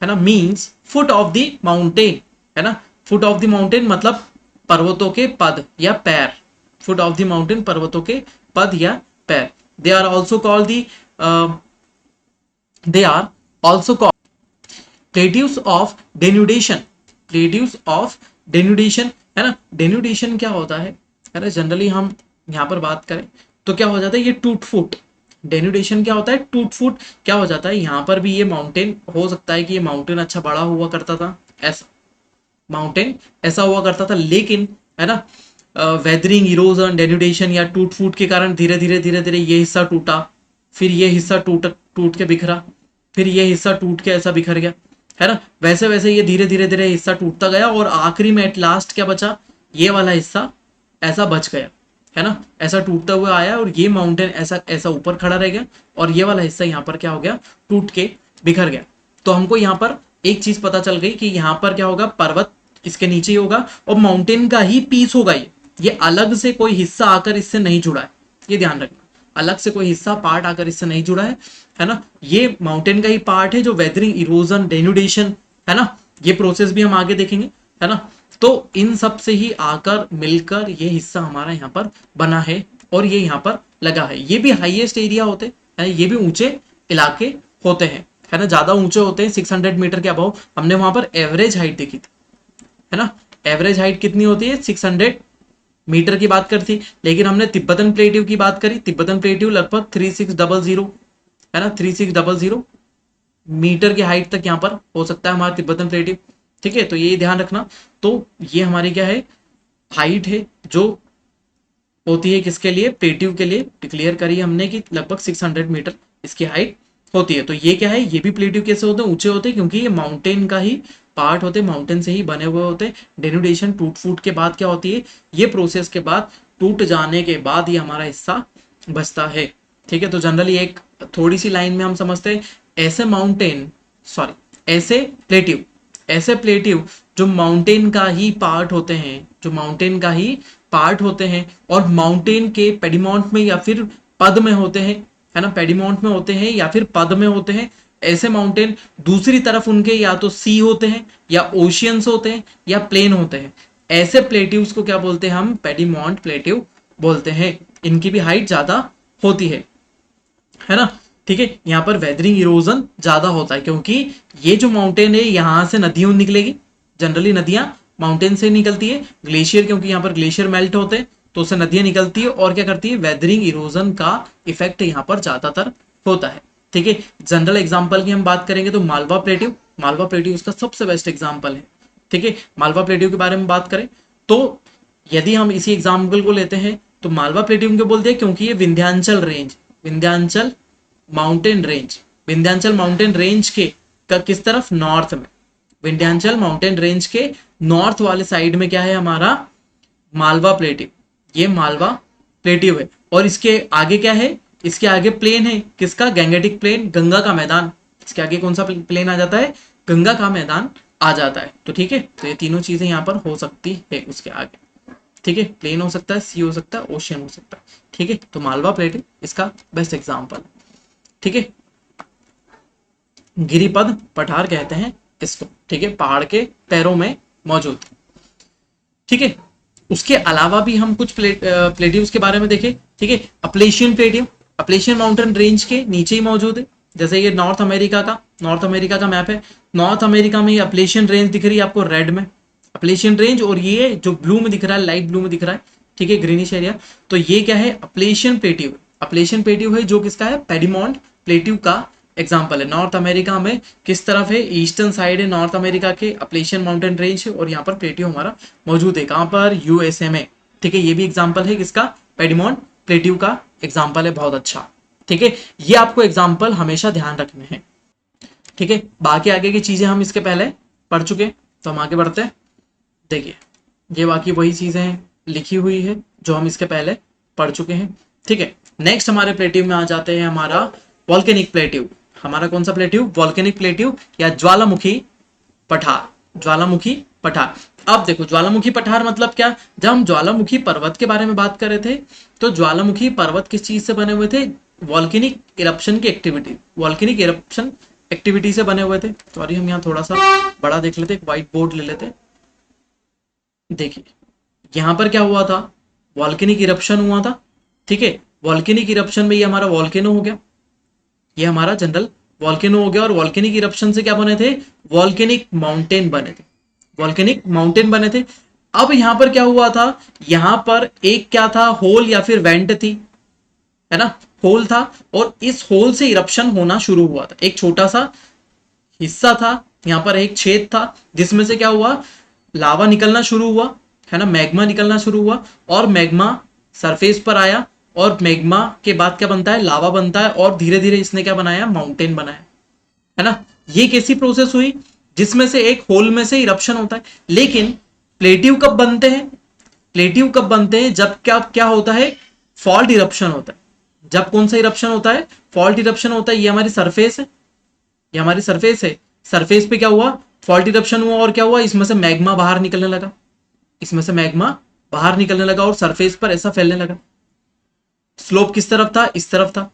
है ना, means foot of the mountain, है ना, फुट ऑफ द माउंटेन मतलब पर्वतों के पद या पैर, फुट ऑफ द माउंटेन पर्वतों के पद या पैर। They are also called the they are also called plateaus of denudation, plateaus of denudation, है ना। डेन्यूडेशन क्या होता है ना, जनरली हम यहाँ पर बात करें तो क्या हो जाता है, ये टूट फूट, डेन्यूडेशन क्या होता है, टूट फूट, क्या हो जाता है, यहाँ पर भी ये माउंटेन हो सकता है कि ये माउंटेन अच्छा बड़ा हुआ करता था, ऐसा माउंटेन ऐसा हुआ करता था, लेकिन है ना वेदरिंग, इरोजन, डेन्यूडेशन या टूट फूट के कारण धीरे धीरे ये हिस्सा टूटा, फिर ये हिस्सा टूट टूट के बिखरा, फिर ये हिस्सा टूट के ऐसा बिखर गया, है ना। वैसे वैसे ये धीरे धीरे हिस्सा टूटता गया और आखिरी में एट लास्ट क्या बचा, ये वाला हिस्सा ऐसा बच गया, है ना, ऐसा टूटता हुआ आया और ये माउंटेन ऐसा ऐसा ऊपर खड़ा रह गया और ये वाला हिस्सा यहाँ पर क्या हो गया, टूट के बिखर गया। तो हमको यहाँ पर एक चीज पता चल गई कि यहाँ पर क्या होगा, पर्वत इसके नीचे ही होगा और माउंटेन का ही पीस होगा, ये अलग से कोई हिस्सा आकर इससे नहीं जुड़ा है, ये ध्यान रखना, अलग से कोई हिस्सा पार्ट आकर इससे नहीं जुड़ा है ना। ये माउंटेन का ही पार्ट है जो वेदरिंग, इरोजन, डेन्यूडेशन, है ना, ये प्रोसेस भी हम आगे देखेंगे, है ना। तो इन सब से ही आकर मिलकर ये हिस्सा हमारा यहाँ पर बना है और ये यहाँ पर लगा है। ये भी हाईएस्ट एरिया होते हैं, ये भी ऊंचे इलाके होते हैं, है ना, ज्यादा ऊंचे होते हैं, 600 मीटर के अबव। हमने वहां पर एवरेज हाइट देखी थी, है ना, एवरेज हाइट कितनी होती है, 600 मीटर की बात करी थी। लेकिन हमने तिब्बतन प्लेट्यू की बात करी, तिब्बतन प्लेट्यू लगभग 3600, है ना, 3600 मीटर की हाइट तक यहाँ पर हो सकता है हमारा तिब्बतन प्लेट्यू, ठीक है। तो ये ध्यान रखना। तो ये हमारी क्या है, हाइट है जो होती है किसके लिए, प्लेट्यू के लिए डिक्लेयर करी हमने कि लगभग 600 मीटर इसकी हाइट होती है। तो ये क्या है, ये भी प्लेट्यू कैसे होते हैं, ऊंचे होते हैं, क्योंकि ये माउंटेन का ही पार्ट होते हैं, माउंटेन से ही बने हुए होते हैं। डेन्यूडेशन, टूट फूट के बाद क्या होती है, ये प्रोसेस के बाद, टूट जाने के बाद ये हमारा हिस्सा बचता है, ठीक है। तो जनरली एक थोड़ी सी लाइन में हम समझते हैं, ऐसे माउंटेन, सॉरी ऐसे प्लेट्यू जो माउंटेन का ही पार्ट होते हैं, जो माउंटेन का ही पार्ट होते हैं और माउंटेन के पेडिमॉन्ट में या फिर पद में होते हैं, है ना, पेडिमॉन्ट में होते हैं या फिर पद में होते हैं। ऐसे माउंटेन दूसरी तरफ उनके या तो सी होते हैं या ओशियंस होते हैं या प्लेन होते हैं। ऐसे प्लेट्यूज को क्या बोलते हैं हम, पेडिमॉन्ट प्लेट्यू बोलते हैं। इनकी भी हाइट ज्यादा होती है ना, ठीक है। यहाँ पर वेदरिंग, इरोजन ज्यादा होता है क्योंकि ये जो माउंटेन है यहां से नदियों निकलेगी, जनरली नदियां माउंटेन से निकलती है, ग्लेशियर, क्योंकि यहाँ पर ग्लेशियर मेल्ट होते हैं तो उससे नदियां निकलती है और क्या करती है, वेदरिंग, इरोजन का इफेक्ट यहाँ पर ज्यादातर होता है, ठीक है। जनरल एग्जांपल की हम बात करेंगे तो मालवा प्लेट्यू उसका सबसे बेस्ट एग्जांपल है, ठीक है। मालवा प्लेट्यू के बारे में बात करें तो यदि हम इसी एग्जांपल को लेते हैं तो मालवा प्लेट्यू क्यों बोलते हैं, क्योंकि ये विंध्याचल माउंटेन रेंज के किस तरफ, नॉर्थ में, विंध्याचल माउंटेन रेंज के नॉर्थ वाले साइड में क्या है हमारा, मालवा प्लेट्यू, ये मालवा प्लेट्यू है। और इसके आगे क्या है, इसके आगे प्लेन है, किसका, गैंगेटिक प्लेन, गंगा का मैदान। इसके आगे कौन सा प्लेन आ जाता है, गंगा का मैदान आ जाता है। तो ठीक है, तो ये तीनों चीजें यहाँ पर हो सकती है उसके आगे, ठीक है। प्लेन हो सकता है, सी हो सकता है, ओशियन हो सकता है, ठीक है। तो मालवा प्लेट्यू इसका बेस्ट एग्जाम्पल है, ठीक है। गिरिपद पठार कहते हैं इसको, ठीक है, पहाड़ के पैरों में मौजूद, ठीक है। उसके अलावा भी हम कुछ प्लेट्यूज के बारे में देखें, ठीक है। Appalachian plateau, Appalachian mountain range के नीचे ही मौजूद है, जैसे ये नॉर्थ अमेरिका का नॉर्थ अमेरिका का मैप है। नॉर्थ अमेरिका में ये अपलेशियन रेंज दिख रही है आपको रेड में, अपलेशियन रेंज, और ये जो ब्लू में दिख रहा है, लाइट ब्लू में दिख रहा है, ठीक है, ग्रीनिश एरिया, तो ये क्या है, अपलेशियन प्लेट्यू। अपलेशियन प्लेट्यू है जो किसका है, पेडिमोंट प्लेट्यू का एग्जाम्पल है। नॉर्थ अमेरिका में किस तरफ है, ईस्टर्न साइड है नॉर्थ अमेरिका के, अपलेशियन माउंटेन रेंज है, और यहाँ पर प्लेट्यू हमारा मौजूद है, कहाँ पर, यूएसए में, ठीक है। ये भी एग्जाम्पल है किसका, पेडिमोंट प्लेट्यू का एग्जाम्पल है, बहुत अच्छा, ठीक है। ये आपको एग्जाम्पल हमेशा ध्यान रखने हैं, ठीक है। बाकी आगे की चीजें हम इसके पहले पढ़ चुके, तो हम आगे बढ़ते हैं। देखिए ये बाकी वही चीजें हैं लिखी हुई है जो हम इसके पहले पढ़ चुके हैं, ठीक है। नेक्स्ट हमारे प्लेट्यू में आ जाते हैं हमारा वॉल्केनिक प्लेट्यू। हमारा कौन सा प्लेट्यू, वॉल्केनिक प्लेट्यू या ज्वालामुखी पठार, ज्वालामुखी पठार। अब देखो ज्वालामुखी पठार मतलब क्या, जब हम ज्वालामुखी पर्वत के बारे में बात कर रहे थे, तो ज्वालामुखी पर्वत किस चीज से बने हुए थे, वॉल्केनिक इरप्शन की एक्टिविटी, वॉल्केनिक इरप्शन एक्टिविटी से बने हुए थे। सॉरी हम यहाँ थोड़ा सा बड़ा देख लेते, एक व्हाइट बोर्ड ले लेते। देखिए यहां पर क्या हुआ था, वॉल्केनिक इरप्शन हुआ था, ठीक है। वॉल्केनिक इरप्शन में ये हमारा वॉल्केनो हो गया, ये हमारा जनरल वॉल्केनो हो गया, और वॉल्केनिक इरप्शन से क्या बने थे, वॉल्केनिक माउंटेन बने थे, वॉल्केनिक माउंटेन बने थे। अब यहां पर क्या हुआ था, यहां पर एक क्या था, होल या फिर वेंट थी, है ना, होल था, और इस होल से इरप्शन होना शुरू हुआ था। एक छोटा सा हिस्सा था, यहाँ पर एक छेद था, जिसमें से क्या हुआ, लावा निकलना शुरू हुआ, है ना, मैग्मा निकलना शुरू हुआ, और मैग्मा सरफेस पर आया, और मैग्मा के बाद क्या बनता है, लावा बनता है, और धीरे धीरे इसने क्या बनाया, माउंटेन बनाया, है ना। ये कैसी प्रोसेस हुई, जिसमें से एक होल में से इरप्शन होता है। लेकिन प्लेट्यू कब बनते हैं, प्लेट्यू कब बनते हैं, जब क्या क्या होता है, फॉल्ट इरप्शन होता है। जब कौन सा इरप्शन होता है, फॉल्ट इरप्शन होता है। ये हमारी सरफेस है, ये हमारी सरफेस है, सरफेस पे क्या हुआ, फॉल्ट इरप्शन हुआ, और क्या हुआ, इसमें से मैग्मा बाहर निकलने लगा, इसमें से मैग्मा बाहर निकलने लगा, और सरफेस पर ऐसा फैलने लगा। स्लोप किस तरफ था, इस तरफ था,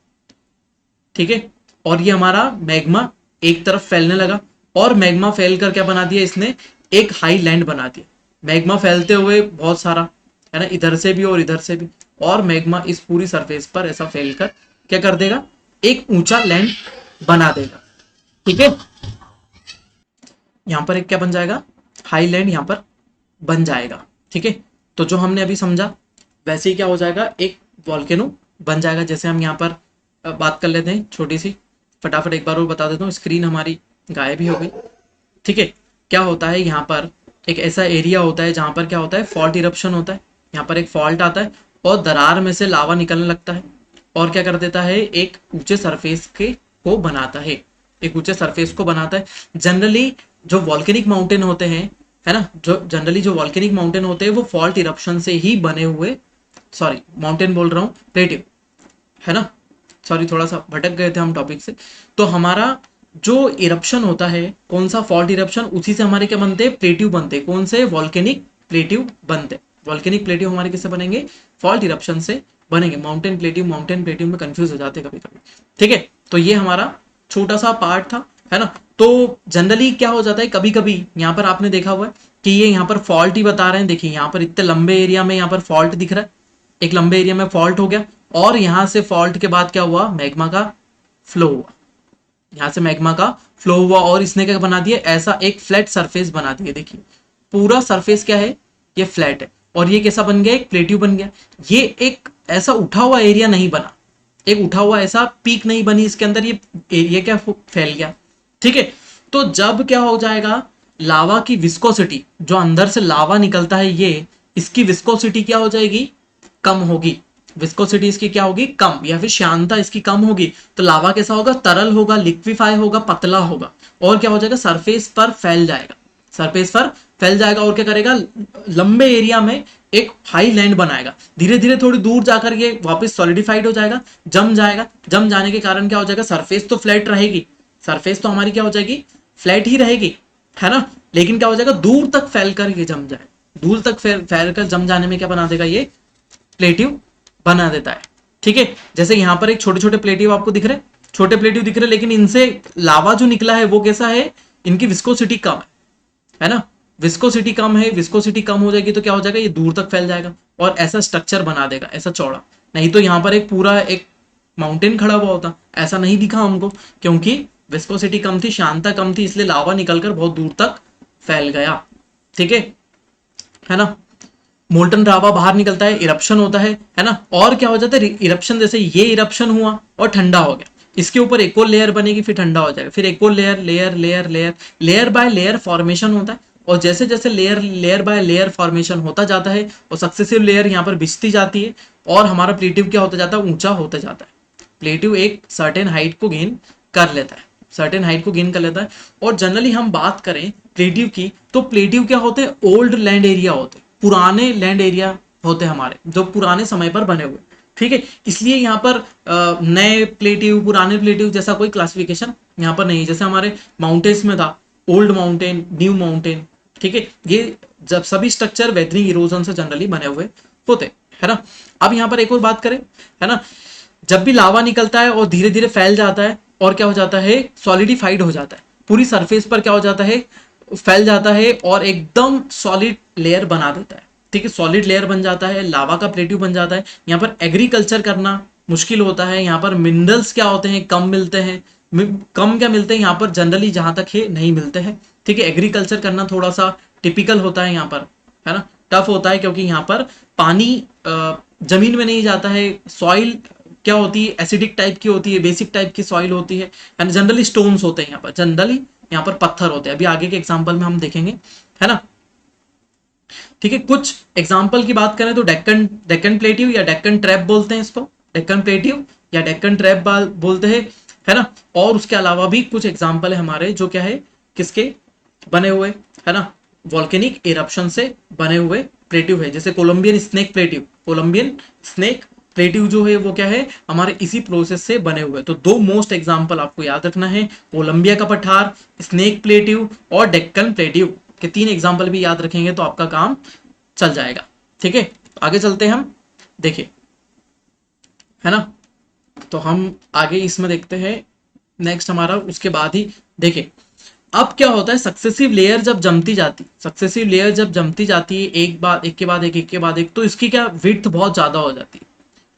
ठीक है। और ये हमारा मैग्मा एक तरफ फैलने लगा, और मैग्मा फैल कर क्या बना दिया इसने, एक हाई लैंड बना दिया। मैग्मा फैलते हुए बहुत सारा, है ना, इधर से भी और इधर से भी, और मैग्मा इस पूरी सरफेस पर ऐसा फैल कर क्या कर देगा, एक ऊंचा लैंड बना देगा, ठीक है। यहां पर एक क्या बन जाएगा, हाई लैंड यहां पर बन जाएगा, ठीक है। तो जो हमने अभी समझा वैसे ही क्या हो जाएगा, एक वॉल्केनो बन जाएगा। जैसे हम यहाँ पर बात कर लेते हैं छोटी सी, फटाफट एक बार और बता देता हूँ, स्क्रीन हमारी गायब ही हो गई, ठीक है। क्या होता है, यहाँ पर एक ऐसा एरिया होता है जहां पर क्या होता है, फॉल्ट इरप्शन होता है। यहाँ पर एक फॉल्ट आता है, और दरार में से लावा निकलने लगता है, और क्या कर देता है, एक ऊंचे सरफेस के को बनाता है, एक ऊंचे सरफेस को बनाता है। जनरली जो वॉल्केनिक माउंटेन होते हैं, है ना, जो जनरली जो वॉल्केनिक माउंटेन होते हैं वो फॉल्ट इरप्शन से ही बने हुए, सॉरी माउंटेन बोल रहा हूँ, प्लेट्यू, है ना, सॉरी थोड़ा सा भटक गए थे हम टॉपिक से। तो हमारा जो इरप्शन होता है, कौन सा, फॉल्ट इरप्शन, उसी से हमारे क्या बनते हैं, प्लेट्यू बनते हैं। कौन से, वॉल्केनिक प्लेट्यू बनते हैं। वॉल्केनिक प्लेट्यू हमारे किससे बनेंगे, फॉल्ट इरप्शन से बनेंगे। माउंटेन प्लेट्यू में कंफ्यूज हो जाते हैं कभी कभी, ठीक है। तो ये हमारा छोटा सा पार्ट था, है ना। तो जनरली क्या हो जाता है, कभी कभी यहाँ पर आपने देखा हुआ है कि ये यहाँ पर फॉल्ट ही बता रहे हैं। देखिए यहाँ पर इतने लंबे एरिया में यहाँ पर फॉल्ट दिख रहा है, एक लंबे एरिया में फॉल्ट हो गया, और यहाँ से फॉल्ट के बाद क्या हुआ, मैग्मा का फ्लो हुआ, यहाँ से मैग्मा का फ्लो हुआ, और इसने क्या बना दिया, ऐसा एक फ्लैट सरफेस बना दिया। देखिए पूरा सरफेस क्या है, ये फ्लैट है, और ये कैसा बन गया, एक प्लेट्यू बन गया। ये एक ऐसा उठा हुआ एरिया नहीं बना, एक उठा हुआ ऐसा पीक नहीं बनी इसके अंदर, ये एरिया क्या फैल गया, ठीक है। तो जब क्या हो जाएगा, लावा की विस्कोसिटी, जो अंदर से लावा निकलता है ये, इसकी विस्कोसिटी क्या हो जाएगी, कम होगी। विस्कोसिटी इसकी क्या होगी, कम, या फिर श्यानता इसकी कम होगी। तो लावा कैसा होगा, तरल होगा, लिक्विफाई होगा, पतला होगा, और क्या हो जाएगा, सरफेस पर फैल जाएगा, सरफेस पर फैल जाएगा, और क्या करेगा, लंबे एरिया में एक हाई लैंड बनाएगा। धीरे धीरे थोड़ी दूर जाकर ये वापस सॉलिडिफाइड हो जाएगा, जम जाएगा। जम जाने के कारण क्या हो जाएगा, सरफेस तो फ्लैट रहेगी, सरफेस तो हमारी क्या हो जाएगी, फ्लैट ही रहेगी, है ना। लेकिन क्या हो जाएगा, दूर तक फैलकर ये जम जाए, दूर तक फैलकर जम जाने में क्या बना देगा, ये प्लेट्यू बना देता है, ठीक है। जैसे यहाँ पर एक छोटे छोटे प्लेट्यू आपको दिख रहे, छोटे प्लेट्यू दिख रहे, लेकिन इनसे लावा जो निकला है वो कैसा है, इनकी विस्कोसिटी कम है ना, विस्कोसिटी कम है। विस्कोसिटी कम हो जाएगी तो क्या हो जाएगा, ये दूर तक फैल जाएगा, और ऐसा स्ट्रक्चर बना देगा, ऐसा चौड़ा। नहीं तो यहाँ पर एक पूरा एक माउंटेन खड़ा हुआ होता, ऐसा नहीं दिखा हमको, क्योंकि विस्कोसिटी कम थी, श्यानता कम थी, इसलिए लावा निकलकर बहुत दूर तक फैल गया। ठीक है ना। मोल्टन लावा बाहर निकलता है, इरप्शन होता है ना। और क्या हो जाता है, इरप्शन जैसे ये इरप्शन हुआ और ठंडा हो गया, इसके ऊपर एक और लेयर बनेगी, फिर ठंडा हो जाएगा, फिर एक और layer layer layer layer layer by layer formation होता है। और जैसे जैसे layer layer by layer formation होता जाता है और सक्सेसिव लेयर यहाँ पर बिछती जाती है और हमारा प्लेटिव क्या होता जाता है, ऊंचा होता जाता है। प्लेटिव एक सर्टेन हाइट को गेन कर लेता है, सर्टेन हाइट को गेन कर लेता है। और जनरली हम बात करें प्लेटिव की, तो प्लेटिव क्या होते हैं, ओल्ड लैंड एरिया होते हैं, पुराने लैंड एरिया होते हैं हमारे, जो पुराने समय पर बने हुए। ठीक है, इसलिए यहाँ पर नए प्लेटिव पुराने प्लेटिव जैसा कोई क्लासिफिकेशन यहाँ पर नहीं है। जैसे हमारे माउंटेन्स में था ओल्ड माउंटेन, न्यू माउंटेन। ठीक है, ये जब सभी स्ट्रक्चर वेदरिंग इरोजन से जनरली बने हुए होते है ना। अब यहाँ पर एक और बात करें, है ना, जब भी लावा निकलता है और धीरे धीरे फैल जाता है और क्या हो जाता है, सॉलिडिफाइड हो जाता है, पूरी सरफेस पर क्या हो जाता है, फैल जाता है और एकदम सॉलिड लेयर बना देता है। ठीक है, सॉलिड लेयर बन जाता है, लावा का प्लेट्यू बन जाता है। यहाँ पर एग्रीकल्चर करना मुश्किल होता है, यहाँ पर मिनरल्स क्या होते हैं, कम मिलते हैं। कम क्या मिलते हैं यहाँ पर, जनरली जहां तक है नहीं मिलते हैं। ठीक है, एग्रीकल्चर करना थोड़ा सा टिपिकल होता है यहाँ पर, है ना, टफ होता है, क्योंकि यहाँ पर पानी जमीन में नहीं जाता है। सॉइल क्या होती है, एसिडिक टाइप की होती है, बेसिक टाइप की सॉइल होती है, एंड जनरली स्टोन्स होते हैं यहाँ पर, जनरली यहाँ पर पत्थर होते हैं। अभी आगे के एग्जाम्पल में हम देखेंगे, है ना। ठीक है, कुछ एग्जाम्पल की बात करें तो डेक्कन डेक्कन प्लेटिव या डेक्कन ट्रैप बोलते हैं इसको, डेक्कन प्लेटिव या डेक्कन ट्रैप बोलते हैं, है ना। और उसके अलावा भी कुछ एग्जाम्पल है हमारे, जो क्या है, किसके बने हुए, है ना, वॉल्केनिक इरप्शन से बने हुए प्लेटिव है। जैसे Columbian snake plateau, Columbian snake plateau जो है वो क्या है, हमारे इसी प्रोसेस से बने हुए। तो दो मोस्ट एग्जाम्पल आपको याद रखना है, कोलंबिया का पठार, स्नेक प्लेटिव और डेक्कन प्लेटिव के तीन एग्जाम्पल भी याद रखेंगे तो आपका काम चल जाएगा। ठीक है, आगे चलते हैं हम, देखिए, है ना। तो हम आगे इसमें देखते हैं नेक्स्ट हमारा, उसके बाद ही देखिए अब क्या होता है, सक्सेसिव लेयर जब जमती जाती, सक्सेसिव लेयर जब जमती जाती है, एक बाद एक के बाद एक के बाद एक, तो इसकी क्या विड्थ बहुत ज्यादा हो जाती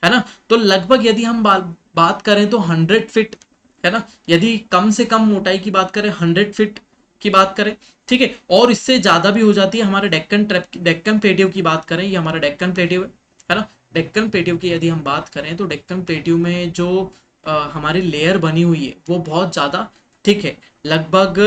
है ना। तो लगभग यदि हम बात करें तो 100 फीट, है ना, यदि कम से कम मोटाई की बात करें 100 फीट की बात करें। ठीक है, और इससे ज्यादा भी हो जाती है। हमारे डेक्कन प्लेटिव की बात करें, ये हमारा डेक्कन प्लेटिव है ना। डेक्कन प्लेटिव की यदि हम बात करें तो डेक्कन प्लेटिव में जो हमारी लेयर बनी हुई है वो बहुत ज्यादा थिक है, लगभग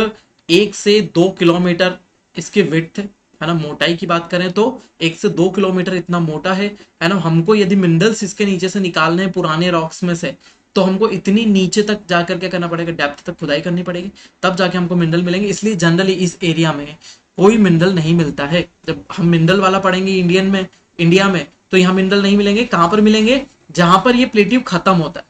1 से 2 किलोमीटर इसकी विड्थ है ना। मोटाई की बात करें तो 1 से 2 किलोमीटर इतना मोटा है ना। हमको यदि मिनरल्स इसके नीचे से निकालने हैं पुराने रॉक्स में से, तो हमको इतनी नीचे तक जाकर क्या करना पड़ेगा, डेप्थ तक खुदाई करनी पड़ेगी, तब जाके हमको मिनरल मिलेंगे। इसलिए जनरली इस एरिया में कोई मिनरल नहीं मिलता है। जब हम मिनरल वाला पढ़ेंगे इंडिया में, तो यहाँ मिनरल नहीं मिलेंगे। कहाँ पर मिलेंगे, जहां पर ये प्लेटिव खत्म होता है,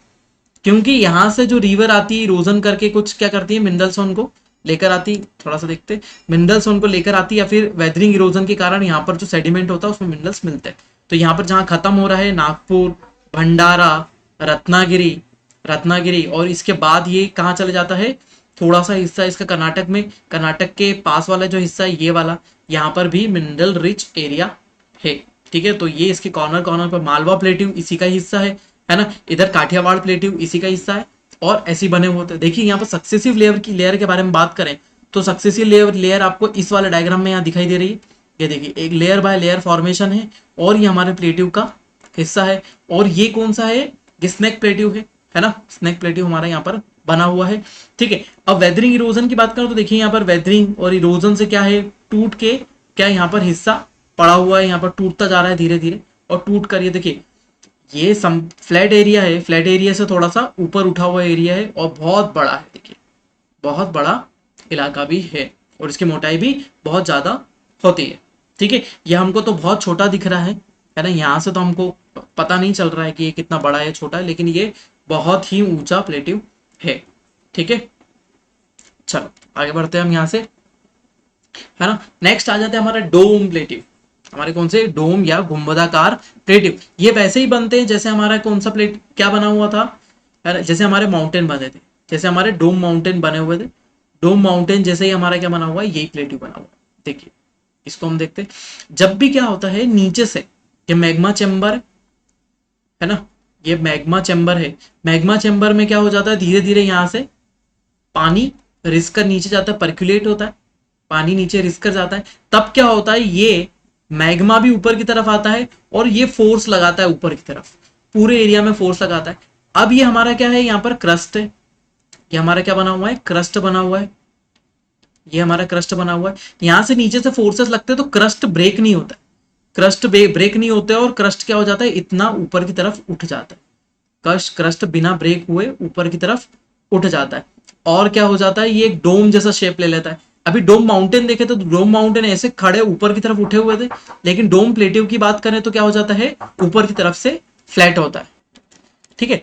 क्योंकि यहाँ से जो रिवर आती है इरोजन करके कुछ क्या करती है, मिनरल्स उनको लेकर आती, थोड़ा सा देखते, मिनरल्स उनको लेकर आती, या फिर वेदरिंग इरोजन के कारण यहाँ पर जो सेडिमेंट होता है उसमें मिनरल्स मिलते हैं। तो यहाँ पर जहाँ खत्म हो रहा है, नागपुर, भंडारा, रत्नागिरी और इसके बाद ये कहाँ चले जाता है, थोड़ा सा हिस्सा इसका कर्नाटक में, कर्नाटक के पास वाला जो हिस्सा है ये वाला, यहाँ पर भी मिनरल रिच एरिया है। ठीक है, तो ये इसके कॉर्नर कॉर्नर पर मालवा प्लेटिव इसी का हिस्सा है ना। इधर काठियावाड़ प्लेटिव इसी का हिस्सा है, और ऐसे बने हुए होते हैं। देखिए यहाँ पर सक्सेसिव लेयर के बारे में बात करें तो सक्सेसिव लेयर आपको इस वाले डायग्राम में यहाँ दिखाई दे रही है। ये देखिए एक लेयर बाय लेयर फॉर्मेशन है, और ये हमारे प्लेटिव का हिस्सा है। और ये कौन सा है, ये स्नेक प्लेटिव है ना। स्नेक प्लेटिव हमारा यहाँ पर बना हुआ है। ठीक है, अब वेदरिंग इरोजन की बात करें तो देखिए यहाँ पर वेदरिंग और इरोजन से क्या है, टूट के क्या यहाँ पर हिस्सा पड़ा हुआ है, यहाँ पर टूटता जा रहा है धीरे धीरे, और टूट कर ये देखिए ये फ्लैट एरिया है, फ्लैट एरिया से थोड़ा सा ऊपर उठा हुआ एरिया है, और बहुत बड़ा है। देखिए बहुत बड़ा इलाका भी है, और इसकी मोटाई भी बहुत ज्यादा होती है। ठीक है, ये हमको तो बहुत छोटा दिख रहा है ना, यहाँ से तो हमको पता नहीं चल रहा है कि ये कितना बड़ा है छोटा है, लेकिन ये बहुत ही ऊंचा प्लेटिव है। ठीक है, चलो आगे बढ़ते हैं हम यहाँ से, है ना। नेक्स्ट आ जाते हैं हमारे डोम प्लेटिव। हमारे कौन से, डोम या गुंबदाकार प्लेटिव। ये वैसे ही बनते हैं जैसे हमारा कौन सा प्लेट क्या बना हुआ था, जैसे हमारे माउंटेन बने थे, जैसे हमारे डोम माउंटेन बने हुए थे। डोम माउंटेन जैसे ही हमारा क्या बना हुआ है, यही प्लेटिव बना हुआ है। देखिए इसको हम देखते हैं। जब भी क्या होता है, नीचे से ये मैग्मा चैम्बर है ना, ये मैग्मा चैम्बर है। मैग्मा चैम्बर में क्या हो जाता है, धीरे धीरे यहाँ से पानी रिस कर नीचे जाता है, पर्कुलेट होता है, पानी नीचे रिस कर जाता है, तब क्या होता है, ये मैग्मा भी ऊपर की तरफ आता है और ये फोर्स लगाता है ऊपर की तरफ, पूरे एरिया में फोर्स लगाता है। अब ये हमारा क्या है, यहाँ पर क्रस्ट है, ये हमारा क्या बना हुआ है, क्रस्ट बना हुआ है, ये हमारा क्रस्ट बना हुआ है। यहां से नीचे से फोर्सेस लगते हैं तो क्रस्ट ब्रेक नहीं होता, क्रस्ट ब्रेक नहीं होते और क्रस्ट क्या हो जाता है, इतना ऊपर की तरफ उठ जाता है, क्रस्ट बिना ब्रेक हुए ऊपर की तरफ उठ जाता है और क्या हो जाता है, ये एक डोम जैसा शेप ले लेता है। अभी डोम माउंटेन देखे तो डोम माउंटेन ऐसे खड़े ऊपर की तरफ उठे हुए थे, लेकिन डोम प्लेट्यू की बात करें तो क्या हो जाता है, ऊपर की तरफ से फ्लैट होता है। ठीक है,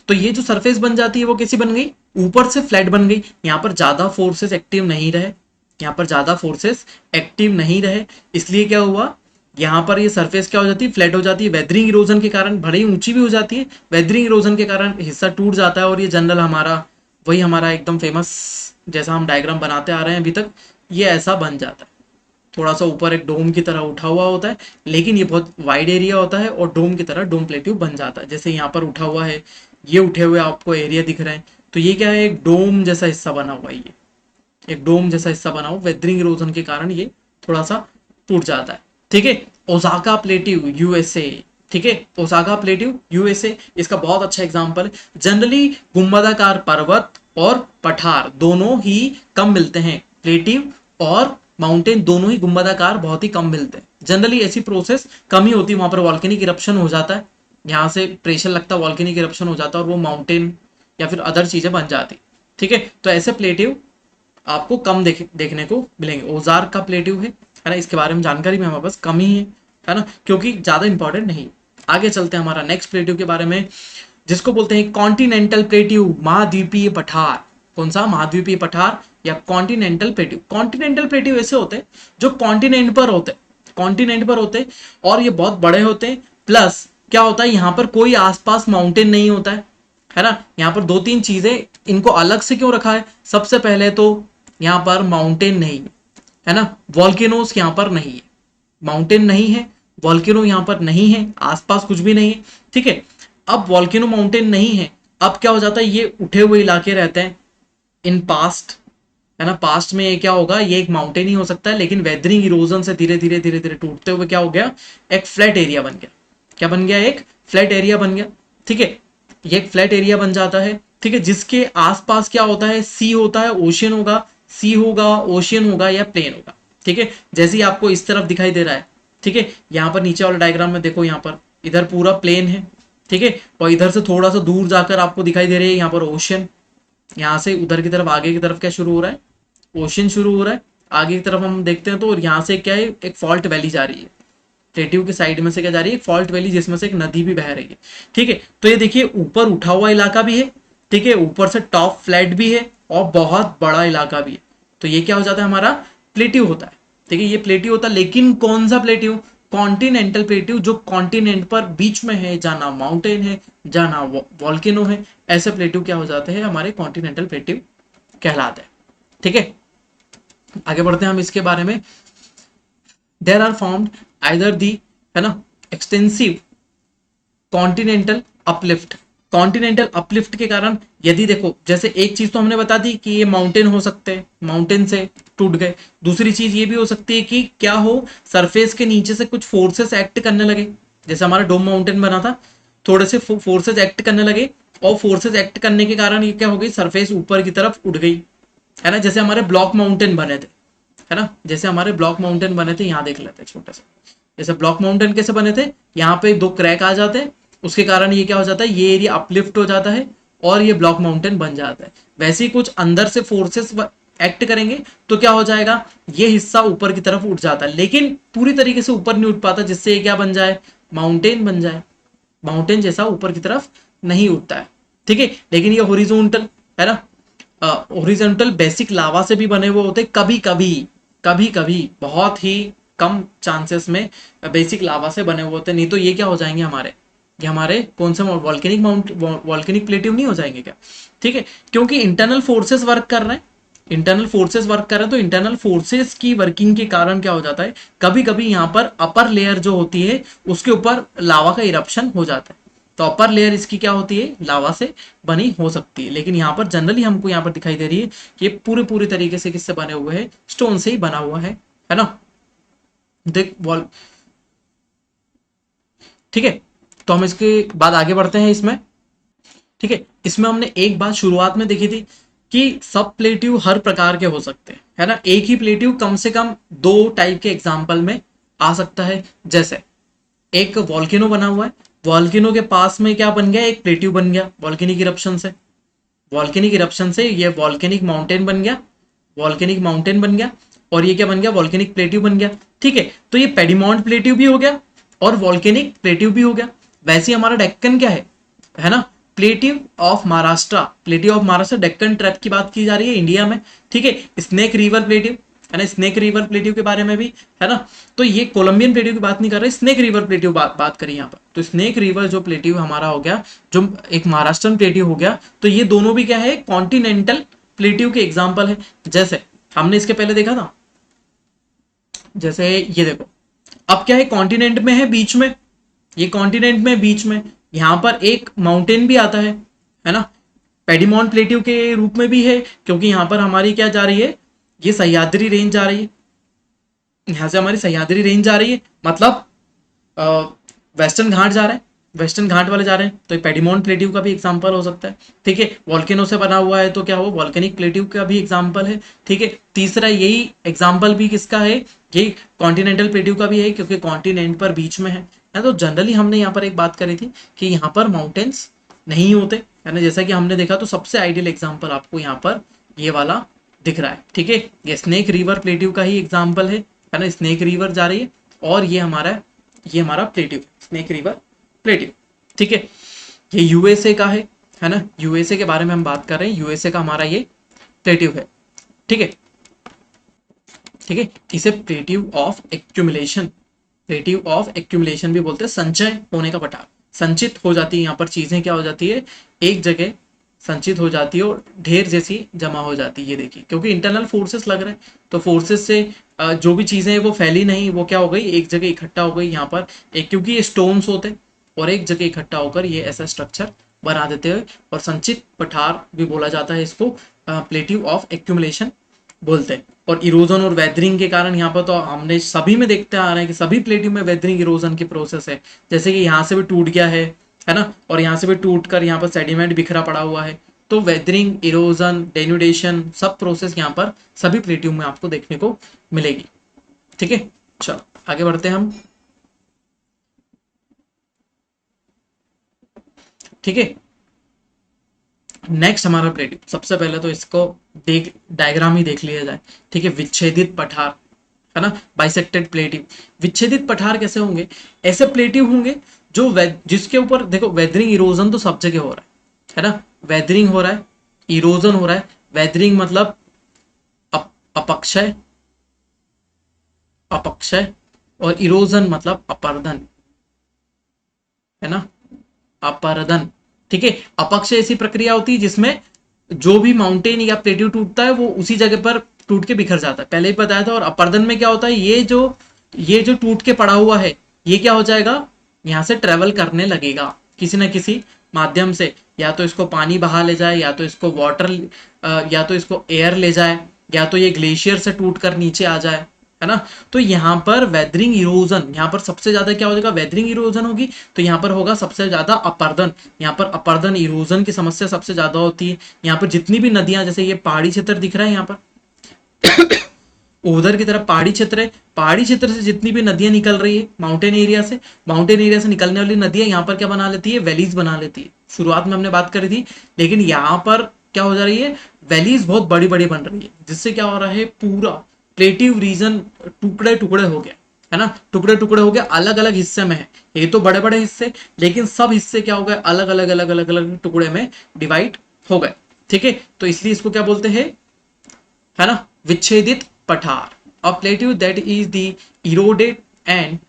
तो ये जो सरफेस बन जाती है वो कैसी बन गई, ऊपर से फ्लैट बन गई। यहाँ पर ज्यादा फोर्सेस एक्टिव नहीं रहे, यहाँ पर ज्यादा फोर्सेस एक्टिव नहीं रहे, इसलिए क्या हुआ, यहाँ पर ये सरफेस क्या हो जाती है, फ्लैट हो जाती है। वेदरिंग इरोजन के कारण भले ही ऊंची भी हो जाती है, वेदरिंग इरोजन के कारण हिस्सा टूट जाता है और ये जनरल हमारा वही हमारा एकदम फेमस जैसा हम डायग्राम बनाते आ रहे हैं अभी तक, ये ऐसा बन जाता है। थोड़ा सा ऊपर एक डोम की तरह उठा हुआ होता है, लेकिन ये बहुत वाइड एरिया होता है और डोम की तरह डोम प्लेट्यू बन जाता है। जैसे यहाँ पर उठा हुआ है, ये उठे हुए आपको एरिया दिख रहे हैं, तो ये क्या है, एक डोम जैसा हिस्सा बना हुआ है, ये एक डोम जैसा हिस्सा बना हुआ, वेदरिंग इरोजन के कारण ये थोड़ा सा टूट जाता है। ठीक है, ओसाका प्लेट्यू यूएसए, ठीक है, ओसाका प्लेट्यू यूएसए इसका बहुत अच्छा एग्जांपल है। जनरली गुंबदाकार पर्वत और पठार दोनों ही कम मिलते हैं, प्लेट्यू और माउंटेन दोनों ही गुंबदाकार बहुत ही कम मिलते हैं। जनरली ऐसी प्रोसेस कम ही होती है, वहां पर वॉल्केनिक इरप्शन हो जाता है, यहाँ से प्रेशर लगता है, वॉल्केनिक इरप्शन हो जाता है और वो माउंटेन या फिर अदर चीजें बन जाती। ठीक है, तो ऐसे प्लेट्यू आपको कम देखने को मिलेंगे। ओजार्क का प्लेट्यू है ना, इसके बारे में जानकारी भी हमारे पास कम ही है ना, क्योंकि ज्यादा इंपॉर्टेंट नहीं। आगे चलते हैं हमारा नेक्स्ट प्लेट्यू के बारे में, जिसको बोलते हैं कॉन्टिनेंटल प्लेट्यू, महाद्वीपीय पठार। कौन सा, महाद्वीपीय पठार या कॉन्टिनेंटल प्लेट्यू। कॉन्टिनेंटल प्लेट्यू ऐसे होते हैं जो कॉन्टिनेंट पर होते, कॉन्टिनेंट पर होते और ये बहुत बड़े होते हैं, प्लस क्या होता है, यहाँ पर कोई आसपास माउंटेन नहीं होता है ना। यहाँ पर दो तीन चीजें, इनको अलग से क्यों रखा है, सबसे पहले तो यहाँ पर माउंटेन नहीं है ना, वॉल्केनोस यहाँ पर नहीं है, माउंटेन नहीं है, वॉल्केनो यहाँ पर नहीं है, आसपास कुछ भी नहीं है। ठीक है, अब वॉल्केनो माउंटेन नहीं है, अब क्या हो जाता है, ये उठे हुए इलाके रहते हैं इन पास्ट, है ना। पास्ट में ये क्या होगा, ये एक माउंटेन ही हो सकता है, लेकिन वेदरिंग इरोजन से धीरे धीरे धीरे धीरे टूटते हुए क्या हो गया, एक फ्लैट एरिया बन गया। क्या बन गया, एक फ्लैट एरिया बन गया। ठीक है, ये एक फ्लैट एरिया बन जाता है। ठीक है, जिसके आसपास क्या होता है, सी होता है, ओशियन होगा, सी होगा, ओशियन होगा या प्लेन होगा। ठीक है, जैसे ही आपको इस तरफ दिखाई दे रहा है, ठीक है, यहाँ पर नीचे वाले डायग्राम में देखो, यहाँ पर इधर पूरा प्लेन है, ठीक है, और इधर से थोड़ा सा दूर जाकर आपको दिखाई दे रही है यहाँ पर ओशियन। यहाँ से उधर की तरफ आगे की तरफ क्या शुरू हो रहा है, ओशियन शुरू हो रहा है। आगे की तरफ हम देखते हैं तो, और यहाँ से क्या है, एक फॉल्ट वैली जा रही है, प्लेट्यू के साइड में से क्या जा रही है, फॉल्ट वैली, जिसमें से एक नदी भी बह रही है। ठीक है, तो ये देखिए ऊपर उठा हुआ इलाका भी है, ठीक है, ऊपर से टॉप फ्लैट भी है और बहुत बड़ा इलाका भी है। तो ये क्या हो जाता है, हमारा प्लेट्यू होता है। ठीक है, ये प्लेट्यू होता है, लेकिन कौन सा प्लेट्यू, कॉन्टिनेंटल प्लेट्यू, जो कॉन्टिनेंट पर बीच में है, जहाँ ना माउंटेन है, जहाँ ना वॉल्केनो है, ऐसे प्लेट्यू क्या हो जाते हैं, हमारे कॉन्टिनेंटल प्लेट्यू कहलाते हैं। ठीक है, आगे बढ़ते हैं हम इसके बारे में। देयर आर फॉर्म्ड आइदर दी, है ना, extensive continental uplift. Continental uplift के कारण, यदि देखो, जैसे एक चीज तो हमने बता दी कि ये माउंटेन हो सकते हैं, माउंटेन से टूट गए। दूसरी चीज ये भी हो सकती है कि क्या हो, सरफेस के नीचे से कुछ फोर्सेस एक्ट करने लगे, जैसे हमारा डोम माउंटेन बना था, थोड़े से फोर्सेस एक्ट करने लगे और फोर्सेस एक्ट करने के कारण ये क्या हो गई, सरफेस ऊपर की तरफ उठ गई, है ना। जैसे हमारे ब्लॉक माउंटेन बने थे, है ना, जैसे हमारे ब्लॉक माउंटेन बने थे, यहाँ देख लेते हैं छोटा सा, जैसे ब्लॉक माउंटेन कैसे बने थे, यहाँ पे दो क्रैक आ जाते हैं, उसके कारण ये क्या हो जाता है, ये एरिया अपलिफ्ट हो जाता है और ये ब्लॉक माउंटेन बन जाता है। वैसे ही कुछ अंदर से फोर्सेस एक्ट करेंगे तो क्या हो जाएगा, ये हिस्सा ऊपर की तरफ उठ जाता है, लेकिन पूरी तरीके से ऊपर नहीं उठ पाता, जिससे ये क्या बन जाए, माउंटेन बन जाए। माउंटेन जैसा ऊपर की तरफ नहीं उठता है। ठीक है, लेकिन ये हॉरिजॉन्टल, है ना, हॉरिजॉन्टल बेसिक लावा से भी बने हुए होते, कभी कभी बहुत ही कम चांसेस में बेसिक लावा से बने हुए होते, नहीं तो ये क्या हो जाएंगे, हमारे कौन सा वॉल्केनिक प्लेट्यू नहीं हो जाएंगे क्या। ठीक है, क्योंकि इंटरनल फोर्सेस वर्क कर रहे हैं, तो इंटरनल फोर्सेस की वर्किंग के कारण क्या हो जाता है, कभी कभी यहाँ पर अपर लेयर जो होती है उसके ऊपर लावा का इरप्शन हो जाता है। तो अपर लेयर इसकी क्या होती है, लावा से बनी हो सकती है, लेकिन यहाँ पर जनरली हमको यहाँ पर दिखाई दे रही है कि ये पूरे पूरी तरीके से किससे बने हुए हैं, स्टोन से ही बना हुआ है ना। देख वॉल, ठीक है। तो हम इसके बाद आगे बढ़ते हैं इसमें, ठीक है। इसमें हमने एक बात शुरुआत में देखी थी कि सब प्लेट्यू हर प्रकार के हो सकते हैं, है ना। एक ही प्लेट्यू कम से कम दो टाइप के एग्जाम्पल में आ सकता है। जैसे एक वॉल्केनो बना हुआ है, वॉल्केनो के पास में क्या बन गया, एक प्लेट्यू बन गया वॉल्केनिक इरप्शन से, वॉल्केनिक इरप्शन से ये वॉल्केनिक माउंटेन बन गया, वॉल्केनिक माउंटेन बन गया, और ये क्या बन गया, वॉल्केनिक प्लेट्यू बन गया, ठीक है। तो ये पेडिमॉन्ट प्लेट्यू भी हो गया और वॉल्केनिक प्लेट्यू भी हो गया। वैसे ही हमारा डेक्कन क्या है ना, plateau of Maharashtra, plateau of Maharashtra Deccan trap की बात की जा रही है इंडिया में, ठीक है। स्नेक रिवर प्लेट्यू, है ना, स्नेक रिवर प्लेट्यू के बारे में भी, है ना। तो ये कोलंबियन प्लेट्यू की बात नहीं कर रहे, स्नेक रिवर प्लेट्यू बात करी यहाँ पर। तो स्नेक रिवर जो प्लेट्यू हमारा हो गया, जो एक महाराष्ट्रन प्लेट्यू हो गया, तो ये दोनों भी क्या है, कॉन्टिनेंटल प्लेट्यू के एग्जाम्पल है। जैसे हमने इसके पहले देखा था, जैसे ये देखो, अब क्या है, कॉन्टिनेंट में है बीच में, ये कॉन्टिनेंट में बीच में, यहां पर एक माउंटेन भी आता है ना, पेडिमॉन्ट प्लेट्यू के रूप में भी है, क्योंकि यहां पर हमारी क्या जा रही है, ये सह्याद्री रेंज जा रही है, यहां से हमारी सह्याद्री रेंज जा रही है, मतलब वेस्टर्न घाट जा रहा है, वेस्टर्न घाट वाले जा रहे हैं, तो पेडिमॉन्ट प्लेट्यू का भी एग्जांपल हो सकता है, ठीक है। वॉल्केनो से बना हुआ है तो क्या हो, वॉल्केनिक प्लेट्यू का भी एग्जांपल है, ठीक है। तीसरा यही एग्जांपल भी किसका है, ये कॉन्टिनेंटल प्लेट्यू का भी है, क्योंकि कॉन्टिनेंट पर बीच में है। तो जनरली हमने यहाँ पर एक बात करी थी कि यहाँ पर माउंटेन्स नहीं होते, है ना, जैसा कि हमने देखा। तो सबसे आइडियल एग्जाम्पल आपको यहाँ पर ये वाला दिख रहा है, ठीक है। ये स्नेक रिवर प्लेट्यू का ही एग्जाम्पल है ना, स्नेक रिवर जा रही है और ये हमारा प्लेट्यू, स्नेक रिवर प्लेट्यू, ठीक है। ये यूएसए का है ना, यूएसए के बारे में हम बात कर रहे हैं, यूएसए का हमारा ये प्लेट्यू है, ठीक है, ठीक है। इसे plateau of accumulation, plateau of accumulation भी बोलते हैं, संचय होने का पठार, संचित हो जाती है यहाँ पर चीजें, क्या हो जाती है, एक जगह संचित हो जाती है और ढेर जैसी जमा हो जाती है। ये देखिए, क्योंकि इंटरनल फोर्सेस लग रहे हैं, तो फोर्सेस से जो भी चीजें वो फैली नहीं, वो क्या हो गई, एक जगह इकट्ठा हो गई यहाँ पर एक, क्योंकि ये स्टोन्स होते और एक जगह इकट्ठा होकर ये ऐसा स्ट्रक्चर बना देते हैं, और संचित पठार भी बोला जाता है इसको, प्लेट्यू ऑफ एक्यूमुलेशन बोलते हैं। और इरोजन और वेदरिंग के कारण यहाँ पर तो हमने सभी में देखते आ रहे हैं कि सभी प्लेट्यू में वेदरिंग इरोजन की प्रोसेस है, जैसे कि यहाँ से भी टूट गया है ना, और यहाँ से भी टूट कर यहाँ पर सेडिमेंट बिखरा पड़ा हुआ है। तो वेदरिंग, इरोजन, डेन्यूडेशन, सब प्रोसेस यहाँ पर सभी प्लेट्यू में आपको देखने को मिलेगी, ठीक है। चलो आगे बढ़ते हैं हम, ठीक है। नेक्स्ट हमारा प्लेट्यू, सबसे पहले तो इसको देख, डायग्राम ही देख लिया जाए, ठीक है। विच्छेदित पठार, है ना, बाइसेक्टेड प्लेट्यू। विच्छेदित पठार कैसे होंगे, ऐसे प्लेट्यू होंगे जो जिसके ऊपर देखो, वेदरिंग इरोजन तो सब जगह हो रहा है ना, वेदरिंग हो रहा है, इरोजन हो रहा है। वेदरिंग मतलब अपक्षय, अपक्षय, और इरोजन मतलब अपर्दन, है ना, अपर्दन, ठीक है। अपक्षय ऐसी प्रक्रिया होती है जिसमें जो भी माउंटेन या प्लेट्यू टूटता है वो उसी जगह पर टूट के बिखर जाता है, पहले ही बताया था। और अपर्दन में क्या होता है, ये जो टूट के पड़ा हुआ है, ये क्या हो जाएगा, यहाँ से ट्रेवल करने लगेगा किसी ना किसी माध्यम से, या तो इसको पानी बहा ले जाए, या तो इसको वाटर, या तो इसको एयर ले जाए, या तो ये ग्लेशियर से टूट कर नीचे आ जाए, है ना। तो यहाँ पर वेदरिंग इरोजन, यहाँ पर सबसे ज्यादा क्या हो जाएगा, वेदरिंग इरोजन होगी, तो यहाँ पर होगा सबसे ज्यादा अपर्दन। यहाँ पर अपर्दन इरोजन की समस्या सबसे ज्यादा होती है। यहाँ पर जितनी भी नदियां, जैसे ये पहाड़ी क्षेत्र दिख रहा है यहाँ पर उधर की तरफ पहाड़ी क्षेत्र है, पहाड़ी क्षेत्र से जितनी भी नदियां निकल रही है माउंटेन एरिया से, माउंटेन एरिया से निकलने वाली नदियां यहाँ पर क्या बना लेती है, वैलीज बना लेती है। शुरुआत में हमने बात करी थी, लेकिन यहाँ पर क्या हो जा रही है, वैलीज बहुत बड़ी बड़ी बन रही है, जिससे क्या हो रहा है, पूरा प्लेटिव रीजन टुकड़े टुकड़े हो गया, है ना, टुकड़े टुकड़े हो गया, अलग अलग हिस्से में है। ये तो बड़े बड़े हिस्से, लेकिन सब हिस्से क्या हो गए, अलग अलग अलग अलग अलग टुकड़े में डिवाइड हो गए, ठीक है। तो इसलिए इसको क्या बोलते हैं, है ना, विच्छेदित पठार। A plateau that is the eroded and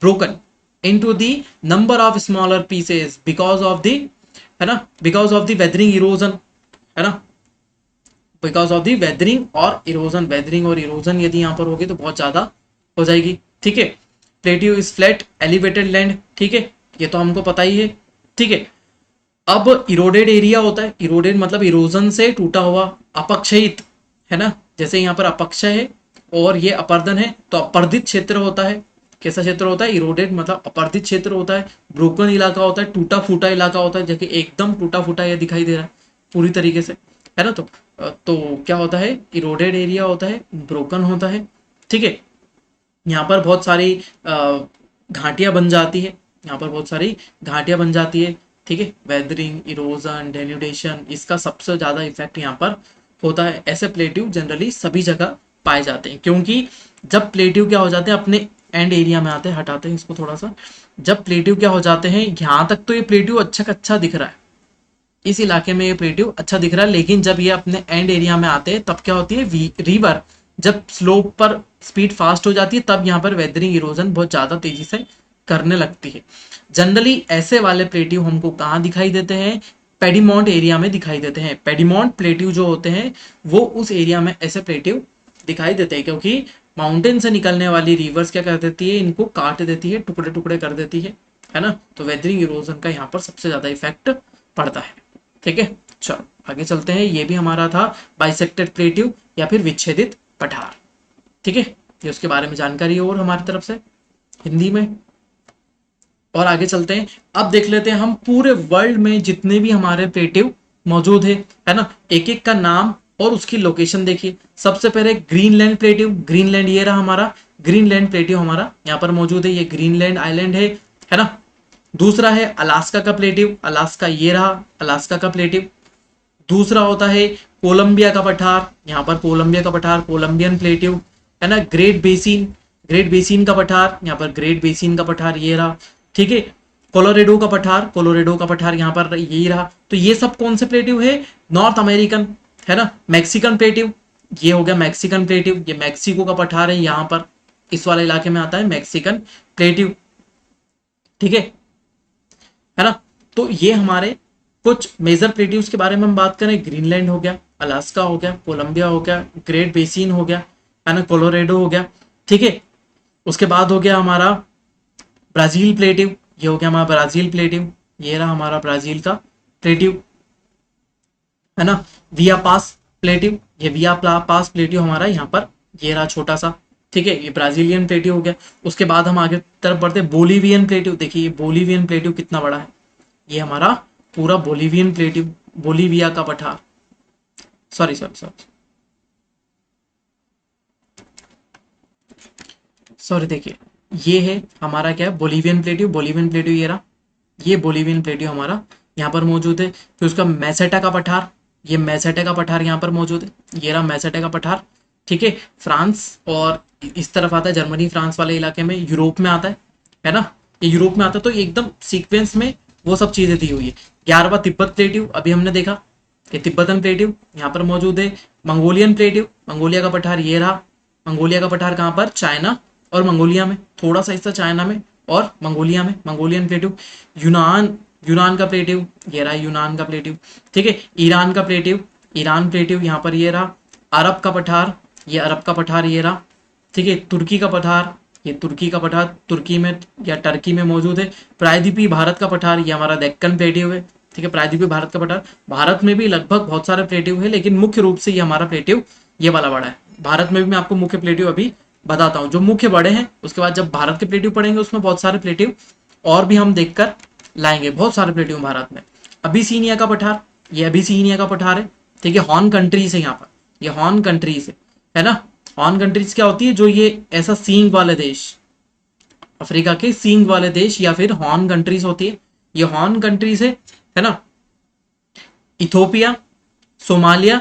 broken into the number of smaller pieces because of the, है ना, because of the weathering erosion, है ना, because of the weathering और erosion, weathering और erosion यदि यहाँ पर होगी तो बहुत ज्यादा हो जाएगी, ठीक है। Plateau is flat elevated land, ठीक है, ये तो हमको पता ही है, ठीक है। अब इरोडेड एरिया होता है, इरोडेड मतलब इरोजन से टूटा हुआ, अपक्षयित, है ना, जैसे यहाँ पर अपक्षय है और ये अपर्दन है, तो अपर्दित क्षेत्र होता है। कैसा क्षेत्र होता है? इरोडेड मतलब अपर्दित क्षेत्र होता है। ब्रोकन इलाका होता है, टूटा फूटा इलाका होता है, जैसे एकदम टूटा फूटा ये दिखाई दे रहा है पूरी तरीके से, है ना। तो क्या होता है? इरोडेड एरिया होता है, ब्रोकन होता है, ठीक है। यहाँ पर बहुत सारी घाटियां बन जाती है, यहाँ पर बहुत सारी घाटियां बन जाती है, ठीक है। वेदरिंग, इरोजन, डेन्यूडेशन, इसका सबसे ज्यादा इफेक्ट यहाँ पर होता है। ऐसे प्लेट्यू जनरली सभी जगह पाए जाते हैं, क्योंकि जब प्लेट्यू क्या हो जाते हैं अपने एंड एरिया में आते हैं, हटाते हैं इसको थोड़ा सा। जब प्लेट्यू क्या हो जाते हैं, यहाँ तक तो ये प्लेट्यू अच्छा दिख रहा है, इस इलाके में ये प्लेट्यू अच्छा दिख रहा है, लेकिन जब ये अपने एंड एरिया में आते हैं तब क्या होती है? रिवर जब स्लोप पर स्पीड फास्ट हो जाती है तब यहाँ पर वेदरिंग इरोजन बहुत ज्यादा तेजी से करने लगती है। जनरली ऐसे वाले प्लेट्यू हमको कहाँ दिखाई देते हैं? पेडीमोंट एरिया में दिखाई देते हैं। पेडीमोंट प्लेट्यू जो होते हैं वो उस एरिया में ऐसे प्लेट्यू दिखाई देते हैं, क्योंकि माउंटेन से निकलने वाली रिवर्स क्या कर देती है? इनको काट देती है, टुकड़े टुकड़े कर देती है ना। तो वेदरिंग इरोजन का यहाँ पर सबसे ज्यादा इफेक्ट पड़ता है, ठीक है। चलो आगे चलते हैं। ये भी हमारा था बाइसेक्टेड प्लेट्यू या फिर विच्छेदित पठार, ठीक है। ये उसके बारे में जानकारी और हमारी तरफ से हिंदी में। और आगे चलते हैं, अब देख लेते हैं हम पूरे वर्ल्ड में जितने भी हमारे प्लेट्यू मौजूद है ना, एक एक का नाम और उसकी लोकेशन देखिए। सबसे पहले ग्रीनलैंड प्लेट्यू, ग्रीनलैंड ये रहा हमारा, ग्रीनलैंड प्लेट्यू हमारा यहाँ पर मौजूद है, ये ग्रीनलैंड आइलैंड है ना। दूसरा है अलास्का का प्लेट्यू, अलास्का ये रहा, अलास्का का प्लेट्यू। दूसरा होता है कोलंबिया का पठार, यहाँ पर कोलंबिया का पठार, कोलंबियन प्लेट्यू, है ना। ग्रेट बेसिन, ग्रेट बेसिन का पठार, यहाँ पर ग्रेट बेसिन का पठार ये रहा, ठीक है। कोलोरेडो का पठार, कोलोरेडो का पठार यहाँ पर यही रहा। तो ये सब कौन से प्लेट्यू है? नॉर्थ अमेरिकन, है ना। मैक्सिकन प्लेट्यू, ये हो गया मैक्सिकन प्लेट्यू, ये मैक्सिको का पठार है, यहाँ पर इस वाले इलाके में आता है मैक्सिकन प्लेट्यू, ठीक है ना। तो ये हमारे कुछ मेजर प्लेट्यूज के बारे में हम बात करें, ग्रीनलैंड हो गया, अलास्का हो गया, कोलंबिया हो गया, ग्रेट बेसिन हो गया, है ना, कोलोरेडो हो गया, ठीक है। उसके बाद हो गया हमारा ब्राजील प्लेट्यू, ये हो गया हमारा ब्राजील प्लेट्यू, ये रहा हमारा ब्राजील का प्लेट्यू, है ना। विया पास प्लेट्यू, ये विया पास प्लेट्यू हमारा यहाँ पर ये रहा छोटा सा, ठीक है। ये ब्राजीलियन प्लेट्यू हो गया। उसके बाद हम आगे तरफ बढ़ते हैं, बोलीवियन प्लेट्यू। देखिए ये बोलीवियन प्लेट्यू कितना बड़ा है, ये हमारा पूरा बोलीवियन प्लेट्यू, बोलीविया का पठार, सॉरी सॉरी सॉरी सॉरी देखिए ये है हमारा क्या है? बोलीवियन प्लेट्यू, बोलीवियन प्लेट्यू ये रहा, ये बोलीवियन प्लेट्यू हमारा यहाँ पर मौजूद है। फिर उसका मैसेटा का पठार, ये मैसेटा का पठार यहाँ पर मौजूद है, ये रहा मैसेटा का पठार, ठीक है। फ्रांस और इस तरफ आता है, जर्मनी फ्रांस वाले इलाके में, यूरोप में आता है ना, ये यूरोप में आता है। तो एकदम सीक्वेंस में वो सब चीजें दी हुई है। 11वां तिब्बत प्लेट्यू, अभी हमने देखा कि तिब्बतन प्लेट्यू यहाँ पर मौजूद है। मंगोलियन प्लेट्यू, मंगोलिया का पठार ये रहा, मंगोलिया का पठार कहाँ पर? चाइना और मंगोलिया में, थोड़ा सा हिस्सा चाइना में और मंगोलिया में, मंगोलियन प्लेट्यू। यूनान, यूनान का प्लेट्यू ये रहा, यूनान का प्लेट्यू, ठीक है। ईरान का प्लेट्यू, ईरान प्लेट्यू यहाँ पर ये रहा। अरब का पठार, ये अरब का पठार ये रहा, ठीक है। तुर्की का पठार, ये तुर्की का पठार तुर्की में या टर्की में मौजूद है। प्रायद्वीपीय भारत का पठार, ये हमारा डेक्कन प्लेट्यू है, ठीक है। प्रायद्वीपीय भारत का पठार, भारत में भी लगभग बहुत सारे प्लेट्यू है, लेकिन मुख्य रूप से ये हमारा प्लेट्यू ये वाला बड़ा है। भारत में भी मैं आपको मुख्य प्लेट्यू अभी बताता हूँ, जो मुख्य बड़े हैं। उसके बाद जब भारत के प्लेट्यू पढ़ेंगे उसमें बहुत सारे प्लेट्यू और भी हम देखकर लाएंगे, बहुत सारे प्लेट्यू भारत में। अबिसीनिया का पठार, ये अबिसीनिया का पठार है, ठीक है। हॉर्न कंट्रीज है यहाँ पर, ये हॉर्न कंट्रीज है ना। हॉर्न कंट्रीज क्या होती है? जो ये ऐसा सींग वाले देश, अफ्रीका के सींग वाले देश या फिर हॉर्न कंट्रीज होती है, ये हॉर्न कंट्रीज है ना। इथोपिया, सोमालिया,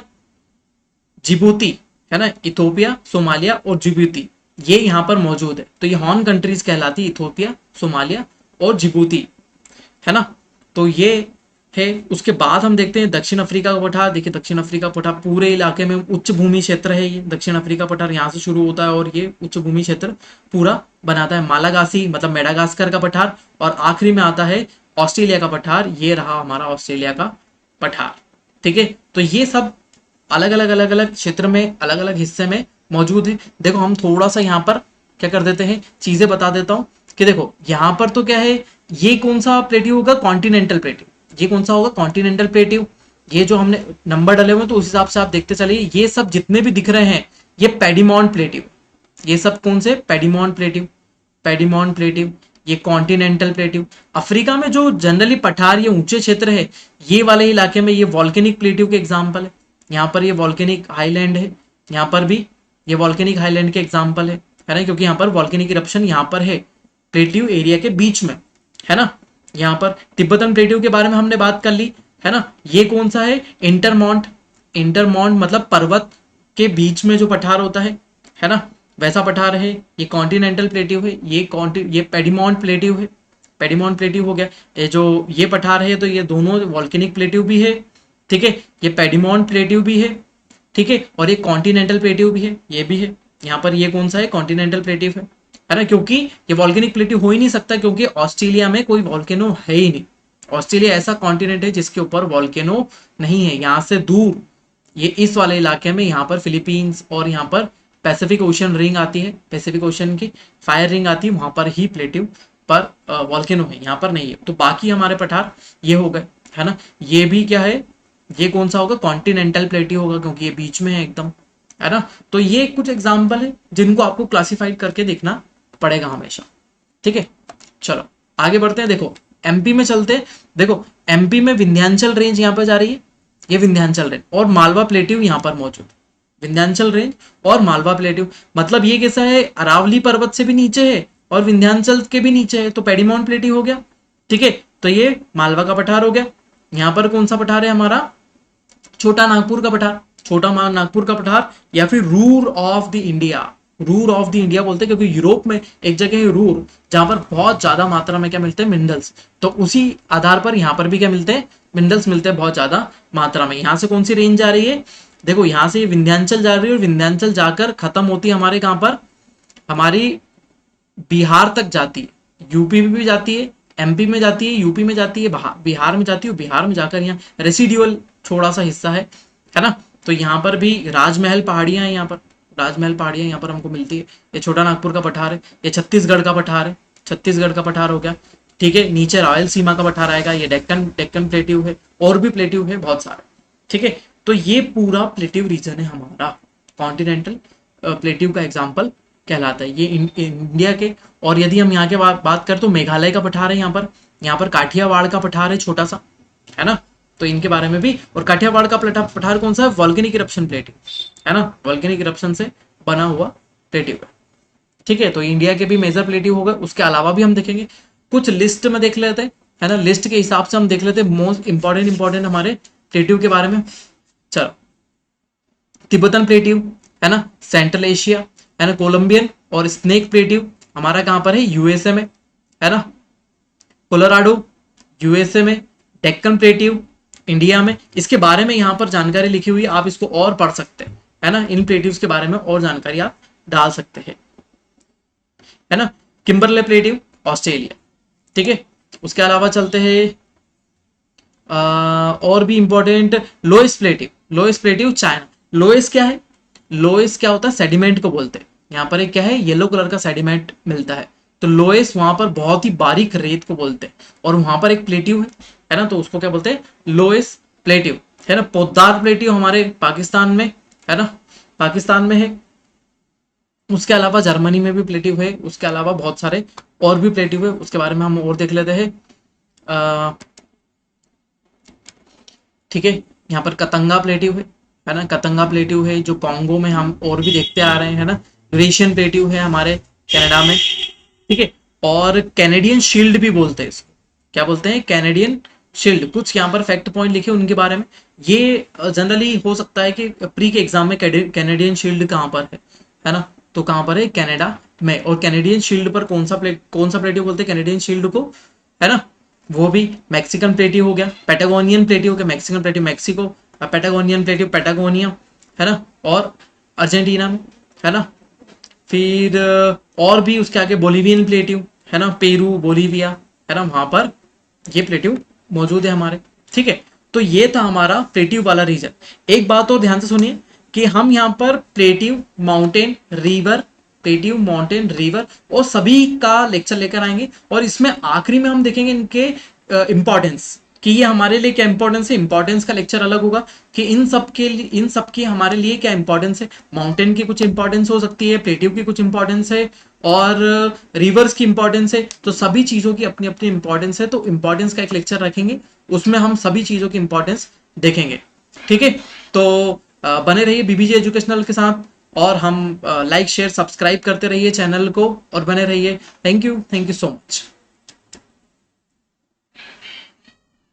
जिबूती, है ना। इथोपिया, सोमालिया और जिबूती ये यहाँ पर मौजूद है। तो ये हॉर्न कंट्रीज कहलाती है, इथोपिया, सोमालिया और जिबूती, है ना। तो ये है। उसके बाद हम देखते हैं दक्षिण अफ्रीका का पठार। देखिए दक्षिण अफ्रीका पठार पूरे इलाके में उच्च भूमि क्षेत्र है, ये दक्षिण अफ्रीका पठार यहाँ से शुरू होता है और ये उच्च भूमि क्षेत्र पूरा बनाता है। मालागासी मतलब मेडागास्कर का पठार, और आखिरी में आता है ऑस्ट्रेलिया का पठार, ये रहा हमारा ऑस्ट्रेलिया का पठार, ठीक है। तो ये सब अलग अलग क्षेत्र में, अलग अलग हिस्से में मौजूद है। देखो हम थोड़ा सा यहाँ पर क्या कर देते हैं, चीजें बता देता हूँ कि देखो यहाँ पर तो क्या है, ये कौन सा प्लेट्यू होगा, कॉन्टिनेंटल प्लेट्यू। ये कौन सा होगा, कॉन्टिनेंटल प्लेट्यू। ये जो हमने नंबर डाले हुए तो उस हिसाब से आप देखते चलिए, ये सब जितने भी दिख रहे हैं ये पेडिमॉन प्लेट्यू। ये सब कौन से, पेडिमॉन प्लेट्यू, पेडिमॉन प्लेट्यू, ये कॉन्टिनेंटल प्लेट्यू। अफ्रीका में जो जनरली पठार, ये ऊंचे क्षेत्र है, ये वाले इलाके में ये वॉल्केनिक प्लेट्यू के एग्जाम्पल है। यहाँ पर ये वॉल्केनिक हाईलैंड है, यहाँ पर भी ये वॉल्केनिक हाईलैंड के एग्जाम्पल है ना, क्योंकि यहाँ पर वॉल्केनिक इरप्शन यहाँ पर है प्लेट्यू एरिया के बीच में, है ना। यहाँ पर तिब्बतन प्लेट्यू के बारे में हमने बात कर ली, है ना। ये कौन सा है, इंटरमॉन्ट, इंटरमॉन्ट मतलब पर्वत के बीच में जो पठार होता है ना, वैसा पठार है। ये कॉन्टिनेंटल प्लेट्यू है, ये पेडिमॉन्ट प्लेट्यू है, पेडिमॉन्ट प्लेट्यू हो गया। ये जो ये पठार है तो ये दोनों वॉल्केनिक प्लेट्यू भी है, ठीक है। ये पेडिमॉन्ट प्लेट्यू भी है, ठीक है, और ये कॉन्टिनेंटल प्लेट्यू भी है, ये भी है। यहाँ पर ये कौन सा है, कॉन्टिनेंटल प्लेट्यू है ना, क्योंकि ये वॉल्केनिक प्लेट्यू हो ही नहीं सकता, क्योंकि ऑस्ट्रेलिया में कोई वॉल्केनो है ही नहीं। ऑस्ट्रेलिया ऐसा कॉन्टिनेंट है जिसके ऊपर वॉल्केनो नहीं है। यहाँ से दूर ये इस वाले इलाके में, यहाँ पर फिलीपींस और यहाँ पर पैसिफिक ओशन रिंग आती है, पैसिफिक ओशन की फायर रिंग आती है, वहां पर ही प्लेट्यू पर वॉल्केनो है, यहाँ पर नहीं है। तो बाकी हमारे पठार ये हो गए, है ना। ये भी क्या है, ये कौन सा होगा, कॉन्टिनेंटल प्लेट्यू होगा, क्योंकि ये बीच में है एकदम, है ना। तो ये कुछ एग्जाम्पल है जिनको आपको क्लासिफाइड करके देखना पड़ेगा हमेशा, ठीक है। चलो आगे बढ़ते हैं। देखो एमपी में चलते हैं। देखो एमपी में विंध्याचल रेंज यहाँ पर जा रही है, ये विंध्याचल रेंज, और मालवा प्लेट्यू यहाँ पर मौजूद। विंध्याचल रेंज और मालवा प्लेट्यू, मतलब ये कैसा है, अरावली पर्वत से भी नीचे है और विंध्याचल के भी नीचे है, तो पेडिमॉन प्लेट्यू हो गया, ठीक है। तो ये मालवा का पठार हो गया। यहाँ पर कौन सा पठार है हमारा, छोटा नागपुर का पठार, छोटा नागपुर का पठार, या फिर Ruhr of the India, Ruhr of the India बोलते हैं, क्योंकि यूरोप में एक जगह है रूर, जहां पर बहुत ज्यादा मात्रा में क्या मिलते हैं, मिनरल्स। तो उसी आधार पर यहाँ पर भी क्या मिलते हैं, मिनरल्स मिलते हैं बहुत ज्यादा मात्रा में। यहाँ से कौन सी रेंज जा रही है, देखो यहाँ से विंध्याचल जा रही है, और विंध्याचल जाकर खत्म होती है हमारे कहां पर, हमारी बिहार तक जाती है, यूपी में भी जाती है, एमपी में जाती है, यूपी में जाती है, बिहार में जाती है, बिहार में जाकर यहाँ रेसिडुअल थोड़ा सा हिस्सा है ना। तो यहाँ पर भी राजमहल पहाड़ियां हैं, यहाँ पर राजमहल पहाड़ियां यहाँ पर हमको मिलती है। ये छोटा नागपुर का पठार है, ये छत्तीसगढ़ का पठार है, छत्तीसगढ़ का पठार हो गया, ठीक है। नीचे रायल सीमा का पठार आएगा, ये डेक्कन प्लेट्यू है, और भी प्लेट्यू है बहुत सारे, ठीक है। तो ये पूरा प्लेट्यू रीजन है हमारा, कॉन्टिनेंटल प्लेट्यू का एग्जाम्पल कहलाता है ये इंडिया के। और यदि हम यहाँ के बात करें तो मेघालय का पठार है, यहाँ पर काठियावाड़ का पठार है छोटा सा, है ना। तो इनके बारे में भी, और काठियावाड़ का पठार कौन सा है, वॉल्केनिक इरप्शन प्लेट्यू, है ना, वॉल्केनिक इरप्शन से बना हुआ प्लेट्यू है, ठीक है। तो इंडिया के भी मेजर प्लेट्यू होगा, उसके अलावा भी हम देखेंगे, कुछ लिस्ट में देख लेते हैं, है ना, लिस्ट के हिसाब से हम देख लेते हैं मोस्ट इंपॉर्टेंट हमारे प्लेट्यू के बारे में। चलो तिब्बतन प्लेट्यू, है ना, सेंट्रल एशिया, है ना, कोलंबियन और स्नेक प्लेट्यू हमारा कहां पर है, यूएसए में, है ना, कोलोराडो यूएसए में, डेक्कन प्लेट्यू इंडिया में। इसके बारे में यहाँ पर जानकारी लिखी हुई है, आप इसको और पढ़ सकते हैं, है ना, इन प्लेट्यूज के बारे में और जानकारी आप डाल सकते हैं, है ना। किम्बरले प्लेट्यू ऑस्ट्रेलिया, ठीक है। उसके अलावा चलते हैं और भी important, loess plateau China. Loess क्या है, लोएस क्या होता है, सेडिमेंट को बोलते हैं। यहाँ पर एक क्या है, येलो कलर का सेडिमेंट मिलता है, तो लोएस वहां पर बहुत ही बारीक रेत को बोलते हैं, और वहां पर एक प्लेट्यू है ना, तो उसको क्या बोलते हैं, लोएस प्लेट्यू, है ना। पोद्दार प्लेट्यू हमारे पाकिस्तान में, है ना, पाकिस्तान में है। उसके अलावा जर्मनी में भी प्लेट्यू है, उसके अलावा बहुत सारे और भी प्लेट्यू है, उसके बारे में हम और देख लेते हैं, ठीक है। यहाँ पर कतंगा प्लेट्यू है ना, कतंगा प्लेट्यू है जो कॉन्गो में हम और भी देखते आ रहे हैं, है ना। यूरेशियन प्लेट्यू है हमारे कनाडा में, ठीक है। और कैनेडियन शील्ड भी बोलते हैं इसको, क्या बोलते हैं, कैनेडियन शील्ड। कुछ यहाँ पर फैक्ट पॉइंट लिखे उनके बारे में, ये जनरली हो सकता है कि प्री के एग्जाम में कैनेडियन शील्ड कहाँ पर है ना, तो कहाँ पर है, कनाडा में। और कैनेडियन शील्ड पर कौन सा प्लेट्यू बोलते हैं कैनेडियन शील्ड को, है ना, वो भी मैक्सिकन प्लेट्यू हो गया, पैटागोनियन प्लेट्यू हो गया, Mexican plateau Mexico, Patagonian plateau Patagonia, है ना, और अर्जेंटीना में, है ना। फिर और भी उसके आगे बोलिवियन प्लेट्यू, है ना, पेरू बोलिविया, है ना, वहां पर ये प्लेट्यू मौजूद है हमारे, ठीक है। तो ये था हमारा प्लेट्यू वाला रीजन। एक बात और ध्यान से सुनिए कि हम यहाँ पर plateau, mountain, river plateau, mountain, river और सभी का लेक्चर लेकर आएंगे। और इसमें आखिरी में हम देखेंगे इनके इंपॉर्टेंस कि ये हमारे लिए क्या इंपॉर्टेंस है। इंपॉर्टेंस का लेक्चर अलग होगा कि इन सब की हमारे लिए क्या इंपॉर्टेंस है। माउंटेन की कुछ इंपॉर्टेंस हो सकती है, प्लेट्यू की कुछ इंपॉर्टेंस है और रिवर्स की इंपॉर्टेंस है। तो सभी चीजों की अपनी अपनी इंपॉर्टेंस है, तो इंपॉर्टेंस का एक लेक्चर रखेंगे, उसमें हम सभी चीजों की इंपॉर्टेंस देखेंगे। ठीक है, तो बने रहिए बीबीजे एजुकेशनल के साथ और हम लाइक शेयर सब्सक्राइब करते रहिए चैनल को और बने रहिए। Thank you so much.